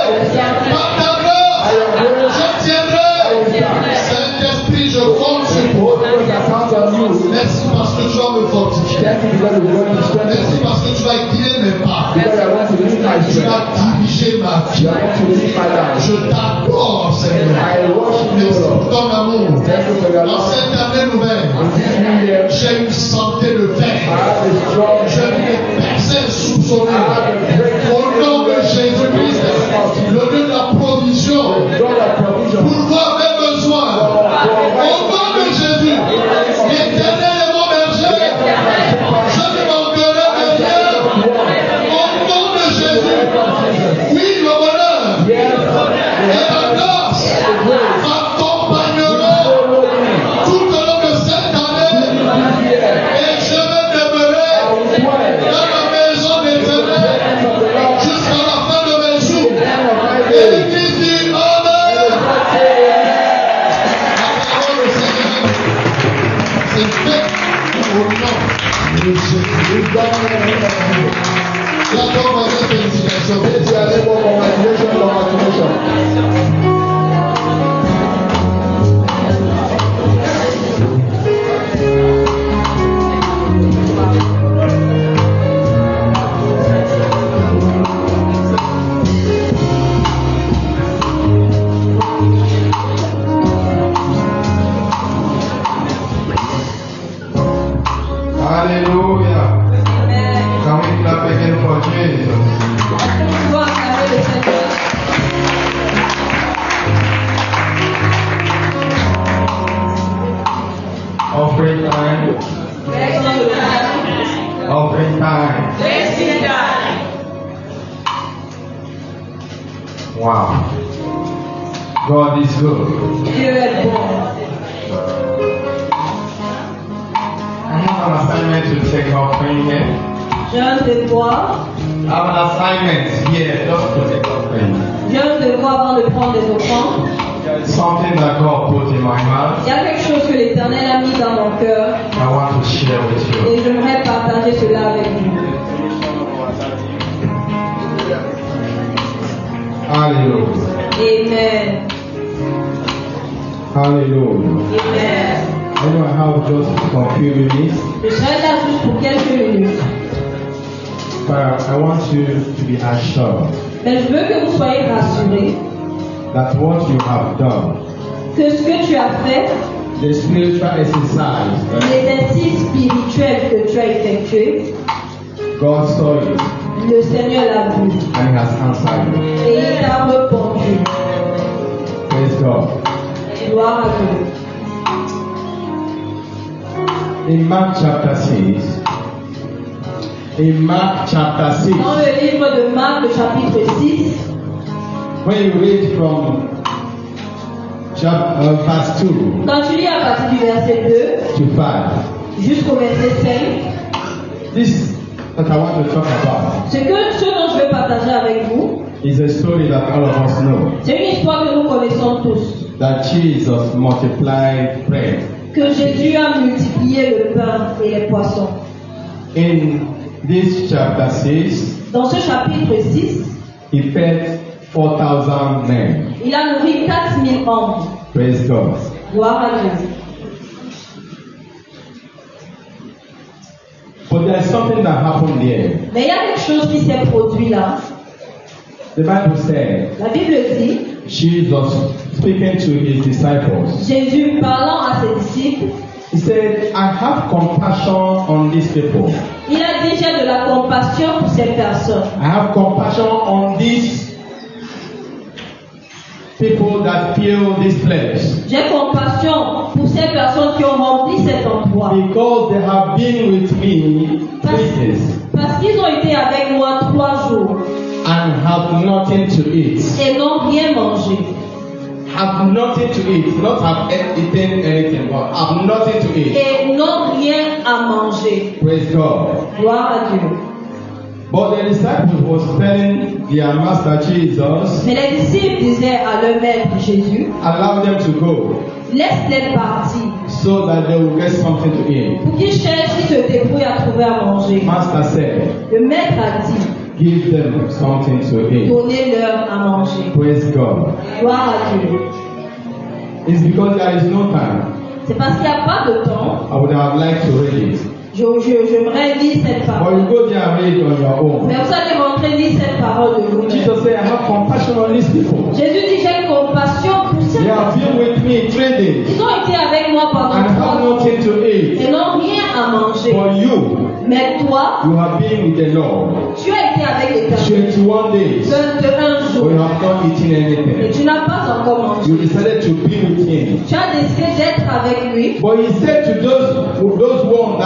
Par ta grâce, By your grace, je I will tiendrai. stand. Saint-Esprit, je compte sur The toi. Holy Ghost account on you. Merci parce que tu vas me fortifier. Thank you because you're going to strengthen Merci me. parce que tu vas guider mes pas. Because I want to lead my Tu vas strength. diriger ma You vie. want to lead my life. Je t'adore, Seigneur. I worship you, Merci pour Lord. ton amour. Thank you for your Dans love. cette année nouvelle, In this new year, j'ai une santé de I fer. have a strong Je n'ai personne soupçonné. Au nom de Jésus-Christ, le Dieu de la provision, God of provision. pourvoir mes besoins. Au nom de Jésus, l'Éternel est mon berger. Je ne manquerai de rien. Au nom de Jésus, oui, le bonheur et la grâce m'accompagneront tout au long de cette année. Et je vais demeurer dans la maison d'Éternel jusqu'à la fin de mes jours. Et l'Église dit Amen. La parole du Seigneur, c'est fait au nom de Jésus. La bonne félicitation. Hallelujah. Can we clap again for Jesus? Gloire à le Seigneur. Offering time. Laisse-moi le faire. Offering time. Laisse-moi faire. Wow. God is good. Dieu est bon. I have an assignment to take offering here. J'ai un devoir. I have an assignment here just to take offering. J'ai un devoir avant de prendre des offrandes. There is something that God put in my heart. Il y a quelque chose que l'Éternel a mis dans mon cœur I want to share with you. et j'aimerais partager cela avec vous. Hallelujah. Amen. Hallelujah. Amen. I know I have just a few minutes, Je serai là juste pour quelques minutes. but I want you to be assured Mais je veux que vous soyez rassurés that what you have done, que ce que tu as fait, the spiritual exercise, les exercices spirituels que tu as effectués, God saw it le Seigneur l'a vu and He has answered you. et il t'a répondu. Praise God. Gloire à Dieu. In Mark chapter 6, Dans le livre de Marc, le chapitre 6, when you read from verse 2 quand tu lis à partir du verset 2 to 5, jusqu'au verset 5, this that I want to talk about ce dont je veux partager avec vous, is a story that all of us know. c'est une histoire que nous connaissons tous. That Jesus multiplied bread. Que Jésus a multiplié le pain et les poissons. In this chapter 6, Dans ce chapitre 6, He fed 4,000 men. il a nourri 4000 hommes. Praise God. Gloire à Dieu. But there's something that happened there. Mais il y a quelque chose qui s'est produit là. The Bible said, La Bible dit, Jesus speaking to His disciples, Jésus parlant à ses disciples, He said, I have compassion on these people. il a dit j'ai de la compassion pour ces personnes. I have compassion on these people that fill this place. J'ai compassion pour ces personnes qui ont rempli cet endroit. Because they have been with me 3 days Parce qu'ils ont été avec moi 3 jours and have nothing to eat. et n'ont rien mangé. Have nothing to eat. Not have eaten anything, but have nothing to eat. Et n'ont rien à manger. Praise God. Gloire à Dieu. But the disciples was telling their master Jesus, Mais les disciples disaient à leur maître Jésus, allow them to go laisse-les partir so that they will get something to eat. pour qu'ils cherchent, qu'ils se débrouillent à trouver à manger. Master said, Le maître a dit, give them something to eat. donnez-leur à manger. Praise God. Gloire à Dieu. It's because there is no time. C'est parce qu'il n'y a pas de temps. I would have liked to read it. J'aimerais lire cette But parole. you go there and read it on your own. Mais vous allez rentrer lire cette parole de vous. Jesus said, I have compassion on these people. Jésus dit, j'ai compassion pour ces They have personnes. been with me 3 days Ils ont été avec moi pendant and 3 have jours nothing to eat. et n'ont rien à manger. For you, Mais toi, you have been with the Lord tu as été avec l'Éternel 21 days, 21 but jours you have not eaten et anything. tu n'as pas encore You mangé. decided to be with Him. Tu as décidé d'être avec lui. But He said to those ones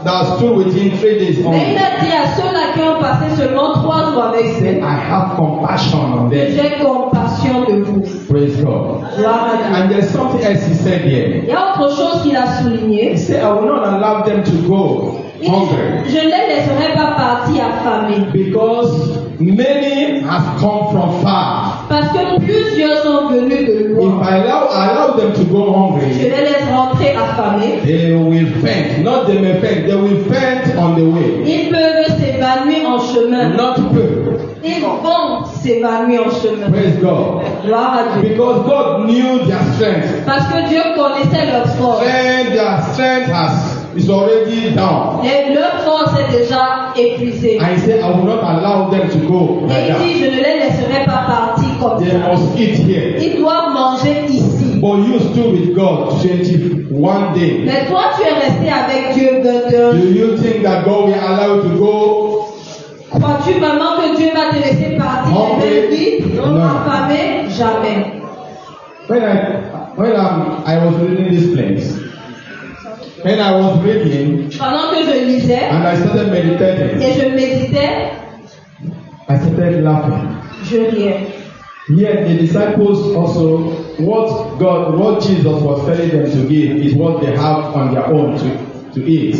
that stood with Him 3 days Mais il only, a dit à ceux-là qui ont passé seulement 3 jours avec He said, lui, I have compassion on them. j'ai compassion de vous. Praise God. Gloire à Dieu. And there's something else He said here. Il y a autre chose qu'il a souligné. He said, I will not allow them to go Il dit, hungry je ne les laisserai pas partir affamés. because many have come from far. Parce que plusieurs sont venus de If loin. I allow them to go Je hungry, les laisse rentrer affamés. they will faint. Not they may faint, they will faint on the way. Ils peuvent s'évanouir en chemin. Not peu. Ils vont s'évanouir en chemin. Praise God. Gloire à Dieu. Because God knew their strength. Parce que Dieu connaissait leur force. When their strength is already down. Et leur force est déjà épuisée. I say I will not allow them to go Et like il that. dit, je ne les laisserai pas partir comme They ça. must eat here. Ils doivent manger ici. But you stood with God 21 days. Mais toi, tu es resté avec Dieu 21 Do jours. you think that God will allow you to go? Crois-tu vraiment que Dieu va te laisser partir Hungry? vite, No. affamé? Jamais. When I was reading this place, when I was reading Pendant que je lisais and I started meditating, et je méditais, I started laughing. je riais. Yet the disciples also, what Jesus was telling them to give is what they have on their own to eat.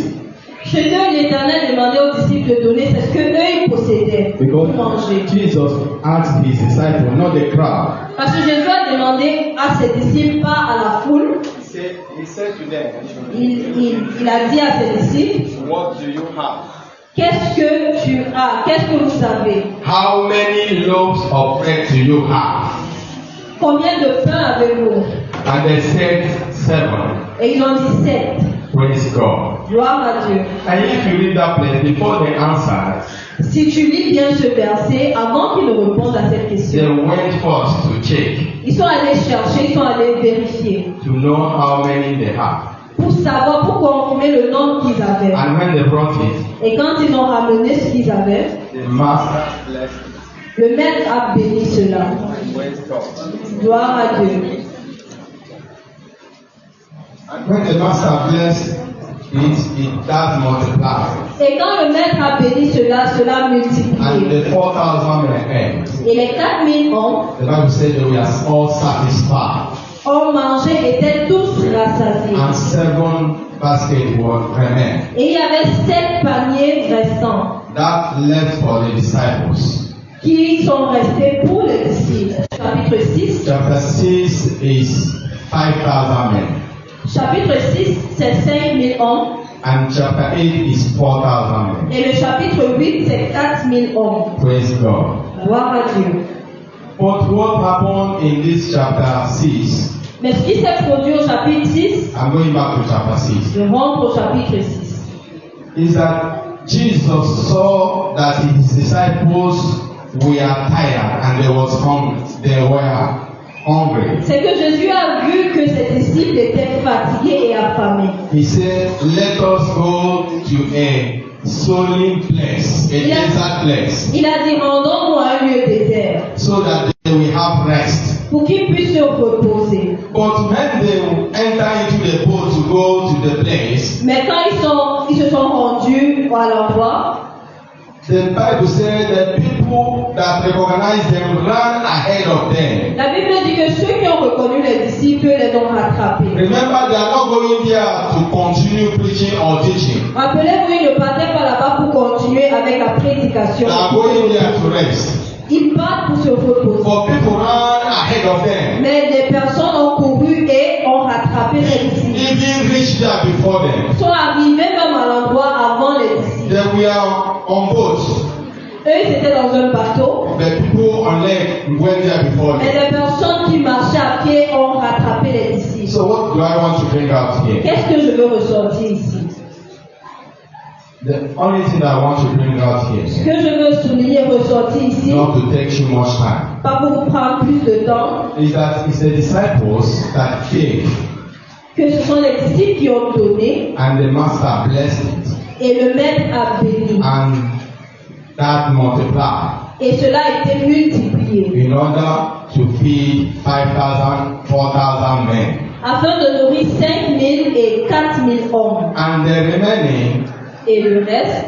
Chez eux, l'Éternel demandait aux disciples de donner, c'est ce que eux ils possédaient pour Because manger. Jesus asked his disciples, not the crowd. Parce que Jésus a demandé à ses disciples, pas à la foule. He said to them, Il a dit à ses disciples, what do you have? qu'est-ce que tu as? Qu'est-ce que vous avez? How many loaves of bread do you have? Combien de pain avez-vous? And they said 7. Et ils ont dit 7. Praise God. Gloire à Dieu. And if you read that place, before they answered, Si tu lis bien ce verset, avant qu'ils ne répondent à cette they question, went first to check ils sont allés chercher, ils sont allés vérifier to know how many they have. pour savoir, pour confirmer le nombre qu'ils avaient. And when they brought it, Et quand ils ont ramené ce qu'ils avaient, the master blessed le maître a béni cela. and went God. Gloire à Dieu. And when the master blessed it does multiply. Et quand le maître a béni cela, cela And multiplié. the 4,000 men ate. Et les 4000 hommes The Bible said they were all satisfied. ont mangé, étaient tous rassasiés. And 7 baskets were remained. Et il y avait 7 paniers restants That left for the disciples. qui sont restés pour les disciples. Chapitre 6. Chapter 6 is 5,000 men. Chapitre 6, c'est 5000 hommes. And chapter 8 is 4,000 men. Et le chapitre 8, c'est 4000 hommes. Praise God. Gloire à Dieu. But what happened in this chapter 6? Mais ce qui s'est produit au chapitre 6, I'm going back to chapter 6. je rentre au chapitre 6. Is that Jesus saw that his disciples were tired and they were hungry. C'est que Jésus a vu que ses disciples étaient fatigués et affamés. He said, let us go to a solemn place, a desert place, Il a dit, rendons-nous à un lieu désert so that they will have rest. pour qu'ils puissent se reposer. But when they enter into the boat to go to the place, Mais quand ils se sont rendus à l'endroit, the Bible said that people that recognized them ran ahead of them. la Bible dit que ceux qui ont reconnu les disciples les ont rattrapés. Remember, they are not going there to continue preaching or teaching. Rappelez-vous, ils ne partaient pas là-bas pour continuer avec la prédication. They are going there to rest. Ils partent pour se reposer. For people ran ahead of them, Mais des personnes ont couru et ont rattrapé les disciples. even reached there before them. Ils sont arrivés même à l'endroit avant les disciples. They were on boat. Eux, ils étaient dans un bateau. The people on leg went there before Mais them. des personnes qui marchaient à pied ont rattrapé les disciples. So what do I want to bring out here? Qu'est-ce que je veux ressortir ici? The only thing I want to bring out Ce here, que je veux souligner, ressortir ici, not to take too much time, pas pour vous prendre plus de temps, is that it's the disciples that gave que ce sont les disciples qui ont donné and the master blessed it et le maître a béni. and that multiplied Et cela a été multiplié in order to feed 5,000, 4,000 men. afin de nourrir 5000 et 4000 hommes. And the remaining Et le reste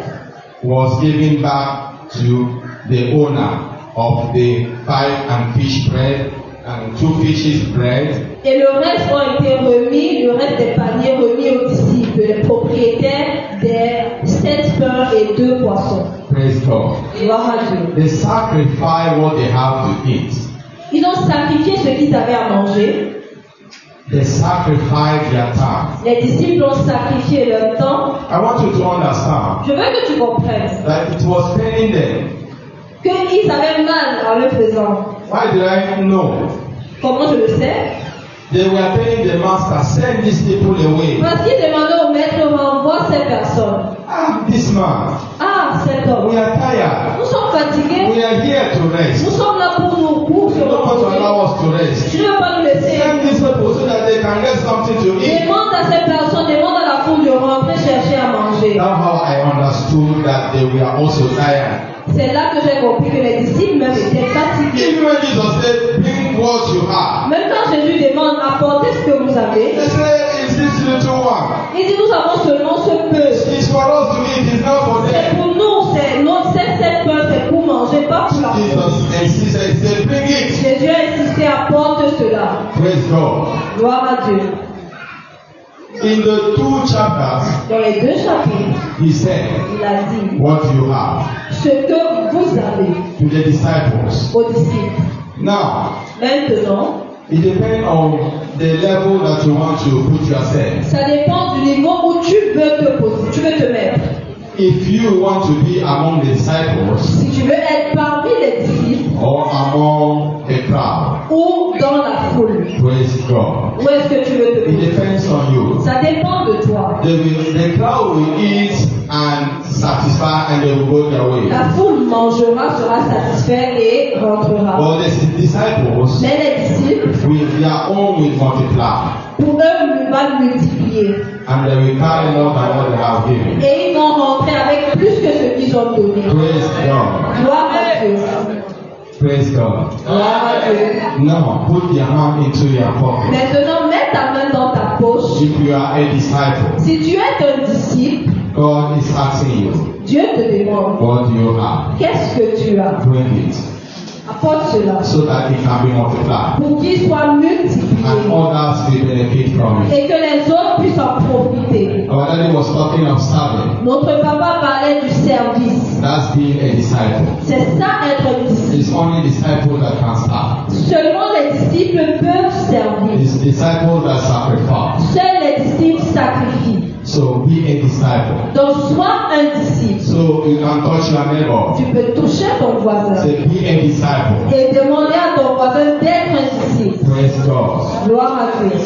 was given back to the owner of the 5 and fish bread and 2 fishes bread. Et le reste ont été remis, le reste des paniers remis aux disciples, les propriétaires des 7 pains et 2 poissons. Praise God. Gloire à Dieu. They sacrifice what they have to eat. Ils ont sacrifié ce qu'ils avaient à manger. They sacrifice their time. Les disciples ont sacrifié leur temps. I want you to understand Je veux que tu comprennes that it was paining them. qu'ils avaient mal en le faisant. Why did I know? Comment je le sais? They were telling the master, send these people away. Parce qu'ils demandaient au maître, renvoie ces personnes. Ah, this man, Ah, cet homme. we are tired. Nous sommes fatigués. We are here to Nous rest. sommes là pour se You don't want to reposer. allow us to rest. Tu ne veux pas nous laisser. Send these people so that they can get something to eat. Demande à ces personnes, demande à la foule de rentrer chercher à manger. That's how I understood that they were also tired. C'est là que j'ai compris que les disciples même étaient fatigués. Even when Jesus said, bring what you have, Même quand Jésus demande, apportez ce que vous avez, they say, it's this little one. il dit, nous avons seulement ce peu. It's for us to eat, it's not for C'est them. pour nous, c'est notre cette pain, c'est pour manger, pas pour la foule. Jesus insisted, he said, bring it. Jésus a insisté, apporte cela. Praise God. Gloire à Dieu. In the 2 chapters, Dans les 2 chapitres, he said, il a dit, what you have ce que vous avez to the disciples. aux disciples. Now, Maintenant, it depends on the level that you want to put yourself. ça dépend du niveau où tu veux te poser, tu veux te mettre. if you want to be among the disciples Si tu veux être parmi les disciples or among a crowd, ou dans la foule, praise God. où est-ce que tu veux te It trouver? depends on you. Ça dépend de toi. The crowd will eat and satisfy and they will go their way. La foule mangera, sera satisfaite et rentrera. But the disciples, Mais les disciples, with their own will multiply. pour eux, va multiplier. And they will carry more than what they have given. Et ils vont rentrer avec plus que ce qu'ils ont donné. Praise God. Gloire à Dieu. Praise God. Gloire à Dieu. Now, put your hand into your pocket. Maintenant, mets ta main dans ta poche. If you are a disciple, Si tu es un disciple, God is asking you, Dieu te demande, what do you have? qu'est-ce que tu as? Bring it Apporte cela. so that it can be multiplied Pour qu'il soit multiplié. and others will benefit from it. Et que les autres puissent en profiter. Our daddy was talking of serving. Notre papa parlait du service. That's being a disciple. C'est ça être un disciple. It's only disciples that can serve. Seulement les disciples peuvent servir. It's disciples that sacrifice. Seuls les disciples sacrifient. So be a disciple. Donc sois un disciple. So you can touch your neighbor. Tu peux toucher ton voisin Say, be a disciple. et demander à ton voisin d'être un disciple. Praise God. Gloire à Dieu.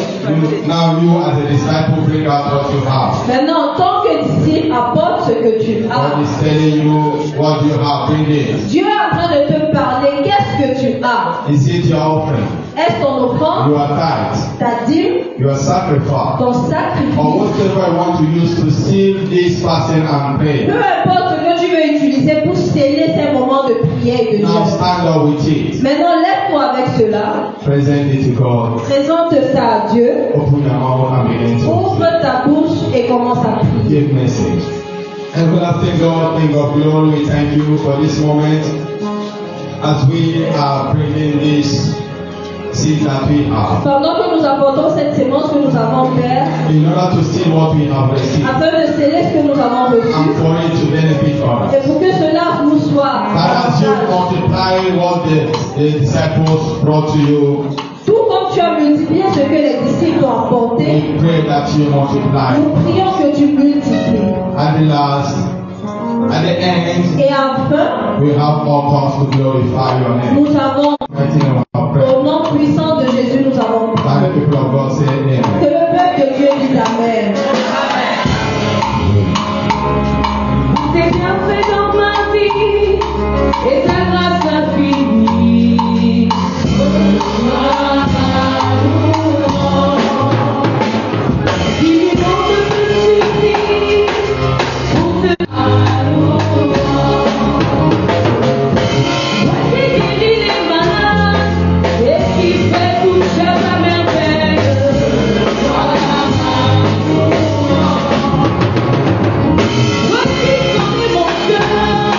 Now you as a disciple bring out what you have. Maintenant, en tant que disciple, apporte ce que tu God as. is telling you what you have. Bring it. Dieu est en train de te parler. Qu'est-ce que tu as? Is it your offering? Est-ce ton offrande, Your tithe? ta dîme, Your sacrifice? ton Or sacrifice? whatever you want to use to seal this fasting and pray. Peu importe ce que tu veux utiliser pour sceller ces moments de prière et de Now jeûne. stand up with it. Maintenant, lève-toi avec cela. Present it to God. Présente ça à Dieu. Open your mouth and begin to Ouvre ta bouche et commence à prier. give message. Everlasting God, King of glory, we thank you for this moment as we are bringing this seed that we have. Pendant que nous apportons cette sémence que nous avons faite, In order to see what we have received afin de sceller ce que nous avons and reçu, for it to benefit others. et pour que cela nous soit That as you multiply what the disciples brought to you, tout comme tu as multiplié ce que les disciples ont apporté, we pray that you multiply. nous prions que tu multiplies. At the last, at the end, Et enfin, we have all cause to glorify your name. nous avons, Mighty name of prayer. au nom puissant de Jésus, nous avons prié. And the people of God say amen. Que le peuple de Dieu dise Amen. C'est bien fait dans ma vie et ta grâce infinie. Vivant de te suffit pour te voici guéri les malades et qui fait toute chose à merveille. Voici sonner mon cœur,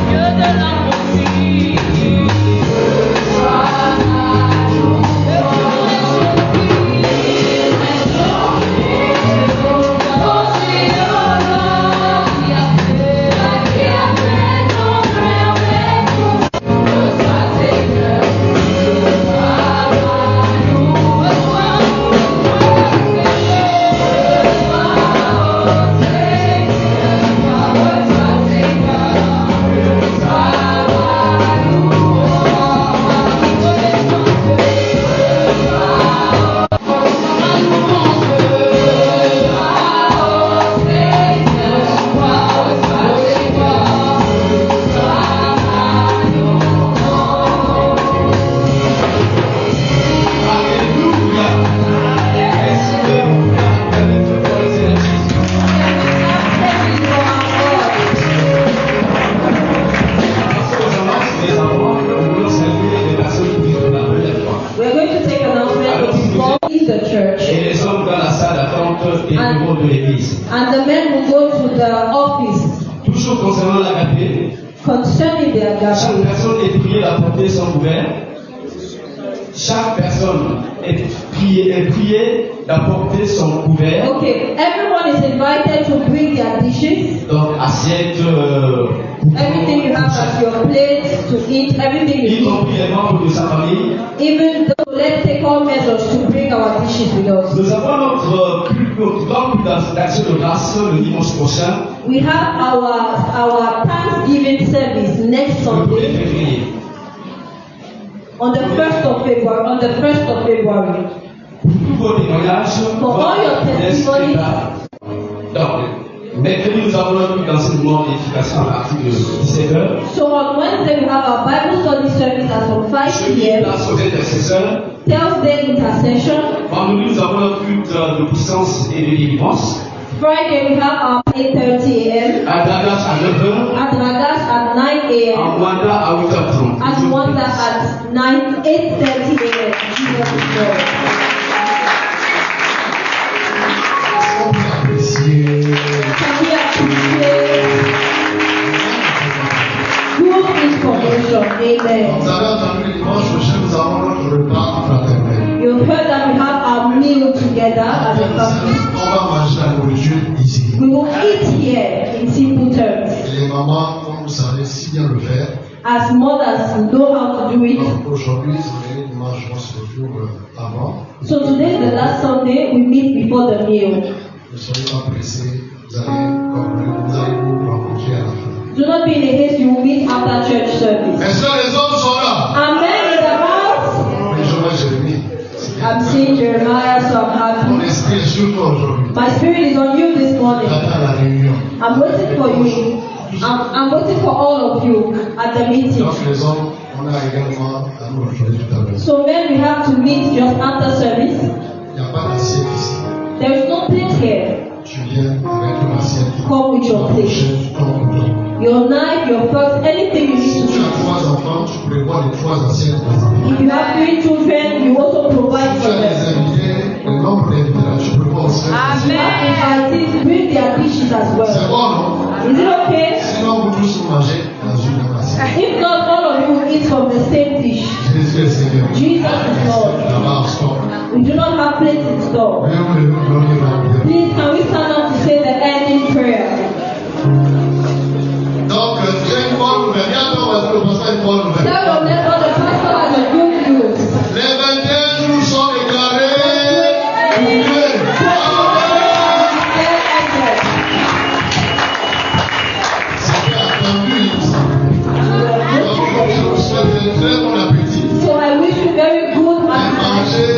Dieu de la musique. We're going to take announcement of people in the church. Et les hommes dans la salle d'attente et au bureau de l'église. And the men will go to the office Toujours concernant l'agapé, concerning their chaque gathering. personne est priée d'apporter son couvert. Chaque personne est priée d'apporter son couvert. Okay, everyone is invited to bring their dishes. Donc assiette, Everything you have at your plate to eat, everything y you eat. compris les membres de sa famille. Even though let's take all measures to bring our dishes with us. Nous avons notre d'action de grâce le dimanche prochain, We have our Thanksgiving service next le 1er Sunday février. on the 1st of February. Tous vos témoignages, For all your testimonies. Donc, mercredi, nous avons un culte d'enseignement et d'éducation à partir de 17h. So on Wednesday we have our Bible study service at from 5 Jeudi, p.m. place aux intercesseurs. Thursday intercession. Vendredi, nous avons un culte de puissance et de délivrance. Friday we have our 8:30 a.m. À Dagas à 9h. At Ragas at 9 a.m. À Wanda à 8h30. At Wanda at 8:30 a.m. Jesus is Lord. On peut apprécier. Can we appreciate good information? Amen. Vous avez entendu le dimanche prochain, nous avons notre repas fraternel. You heard that we have our meal together as a family. On va manger la nourriture ici. We will eat here in simple terms. Et les mamans, comme vous savez si bien le faire, As mothers know how to do it. donc aujourd'hui, c'est le dimanche, on se retrouve avant. So today is the last Sunday we meet before the meal. Ne soyez pas pressés, vous allez vous rencontrer à la fin. Do not be in a haste, you will meet after church service. Est-ce que les hommes sont là? Amen in the house. Mais je vois Jérémie. I'm seeing Jeremiah, so I'm Mon happy. esprit est sur toi aujourd'hui. My spirit is on you this morning. J'attends la réunion. I'm waiting for you. I'm waiting for all of you at the meeting. Donc les hommes, on a également à nous retrouver tout à l'heure. So then we have to meet just after service. Il n'y a pas d'assiette ici. There is no plate here. Tu viens avec une assiette. Come with your plate. Ton couteau. Your knife, your fork, anything you Si need tu to as 3 enfants, tu prévois les 3 assiettes pour les enfants. If you have 3 children, you also provide Si tu for as des them. invités, le nombre d'invités là, tu prévois aussi. If you have invited, bring their dishes as C'est well. bon, non? Is it okay? Sinon, vous tous vous mangez dans une même assiette. If not, all of you will eat from the same dish. Jésus est Seigneur. Jesus is Lord. Là-bas, on stop. We do not have plates in store. Mais on le glorifier dans la prière. Please, can we stand up to say the ending prayer? Donc, j'ai une bonne nouvelle. Viens, on va le passer une bonne nouvelle. Tell your neighbor the pastor has a good news. Les 21 jours sont déclarés bouclés. C'était attendu, il me semble. Donc, je vous souhaite un très bon appétit. So I wish you very good Et appetite. mangez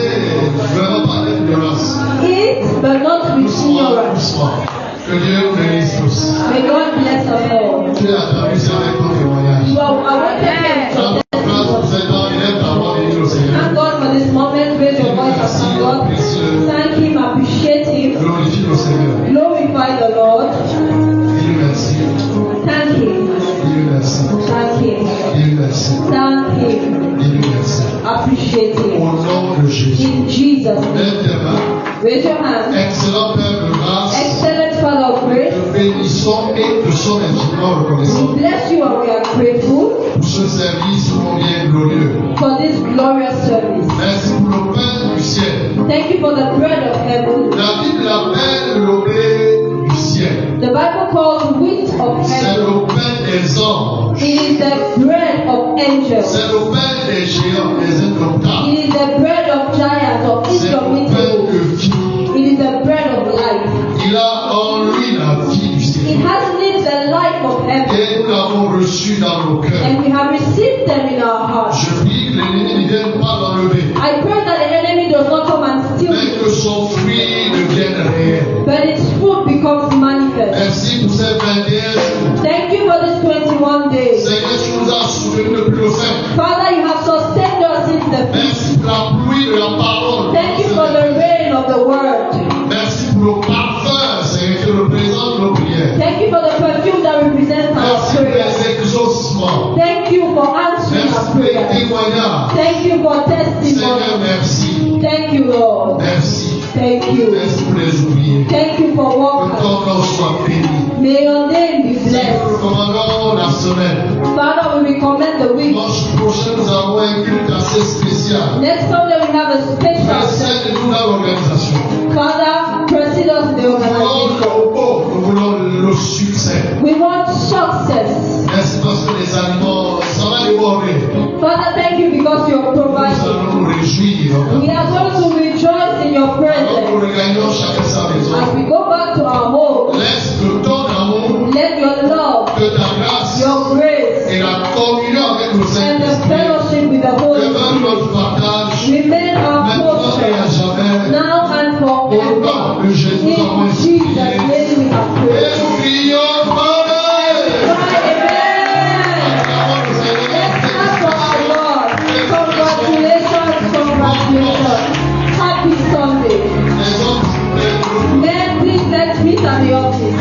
vraiment pas d'ignorance. Eat, but not with Doucement, ignorance. doucement. Que Dieu vous bénisse tous. May God bless us all. Tu es attendu, c'est avec ton témoignage. You are awaited Prends from ta place pour cet temps, élève ta voix, bénis le Seigneur. Thank God for this moment. Raise your voice and thank God. Thank Him, appreciate Him, Glorifie le Seigneur. glorify the Lord. Dis-lui merci. Thank Him, Dis-lui merci. thank Him, Dis-lui merci. thank Him, Dis-lui merci. appreciate Au Him. nom de Jésus. In Jesus' name. Lève tes mains. Raise your hands. Excellent Père de grâce, Excellent Father of grace, nous bénissons et nous sommes infiniment reconnaissants we bless you and we are grateful pour ce service combien glorieux. for this glorious service. Merci pour le pain du ciel. Thank you for the bread of heaven. La Bible l'appelle le blé du ciel. The Bible calls wheat of C'est heaven. le pain des anges. It is the bread of angels. C'est le pain des géants, des indomptables. It is the bread of giants, of C'est le pain indomitable. de vie. It is the bread of life. Il a en lui la vie du It ciel. has lived the life of heaven. Et nous l'avons reçu dans nos cœurs. And we have received them in our hearts. Je prie que l'ennemi ne vienne pas l'enlever, I pray that the enemy does not come and steal mais it, que son fruit devienne réel. but its fruit becomes manifest. Merci pour ces 21 jours. Thank you for this 21 days. Seigneur, tu nous as soutenus depuis le fin. Father, you have sustained us since the feast. Merci pour la pluie de la parole. Thank you for the rain of the word. Merci pour le parfum, Seigneur, qui représente nos prières. Thank you for the perfume that represents our Merci pour prayers. les exaucements. Thank you for answering Merci our pour les prayers. témoignages. Thank you for Seigneur, testimony. merci. Thank you, Lord. Merci. Thank you. Merci pour les oubliés. Thank you for Que walking. ton nom soit béni. May your name be Nous blessed. recommandons la semaine. Father, we recommend the week. Dimanche prochain, nous avons un culte assez spécial. Next Sunday we have a special service. Précède-nous dans l'organisation. Father, precede us in the Nous voulons organization. le repos, nous voulons le succès. We want success. Merci parce que les aliments, ça va déborder. Father, thank you because you're Nous providing. allons nous réjouir. We are going to rejoice in your Alors presence. nous regagnons chacun sa maison. sa meilleure pièce.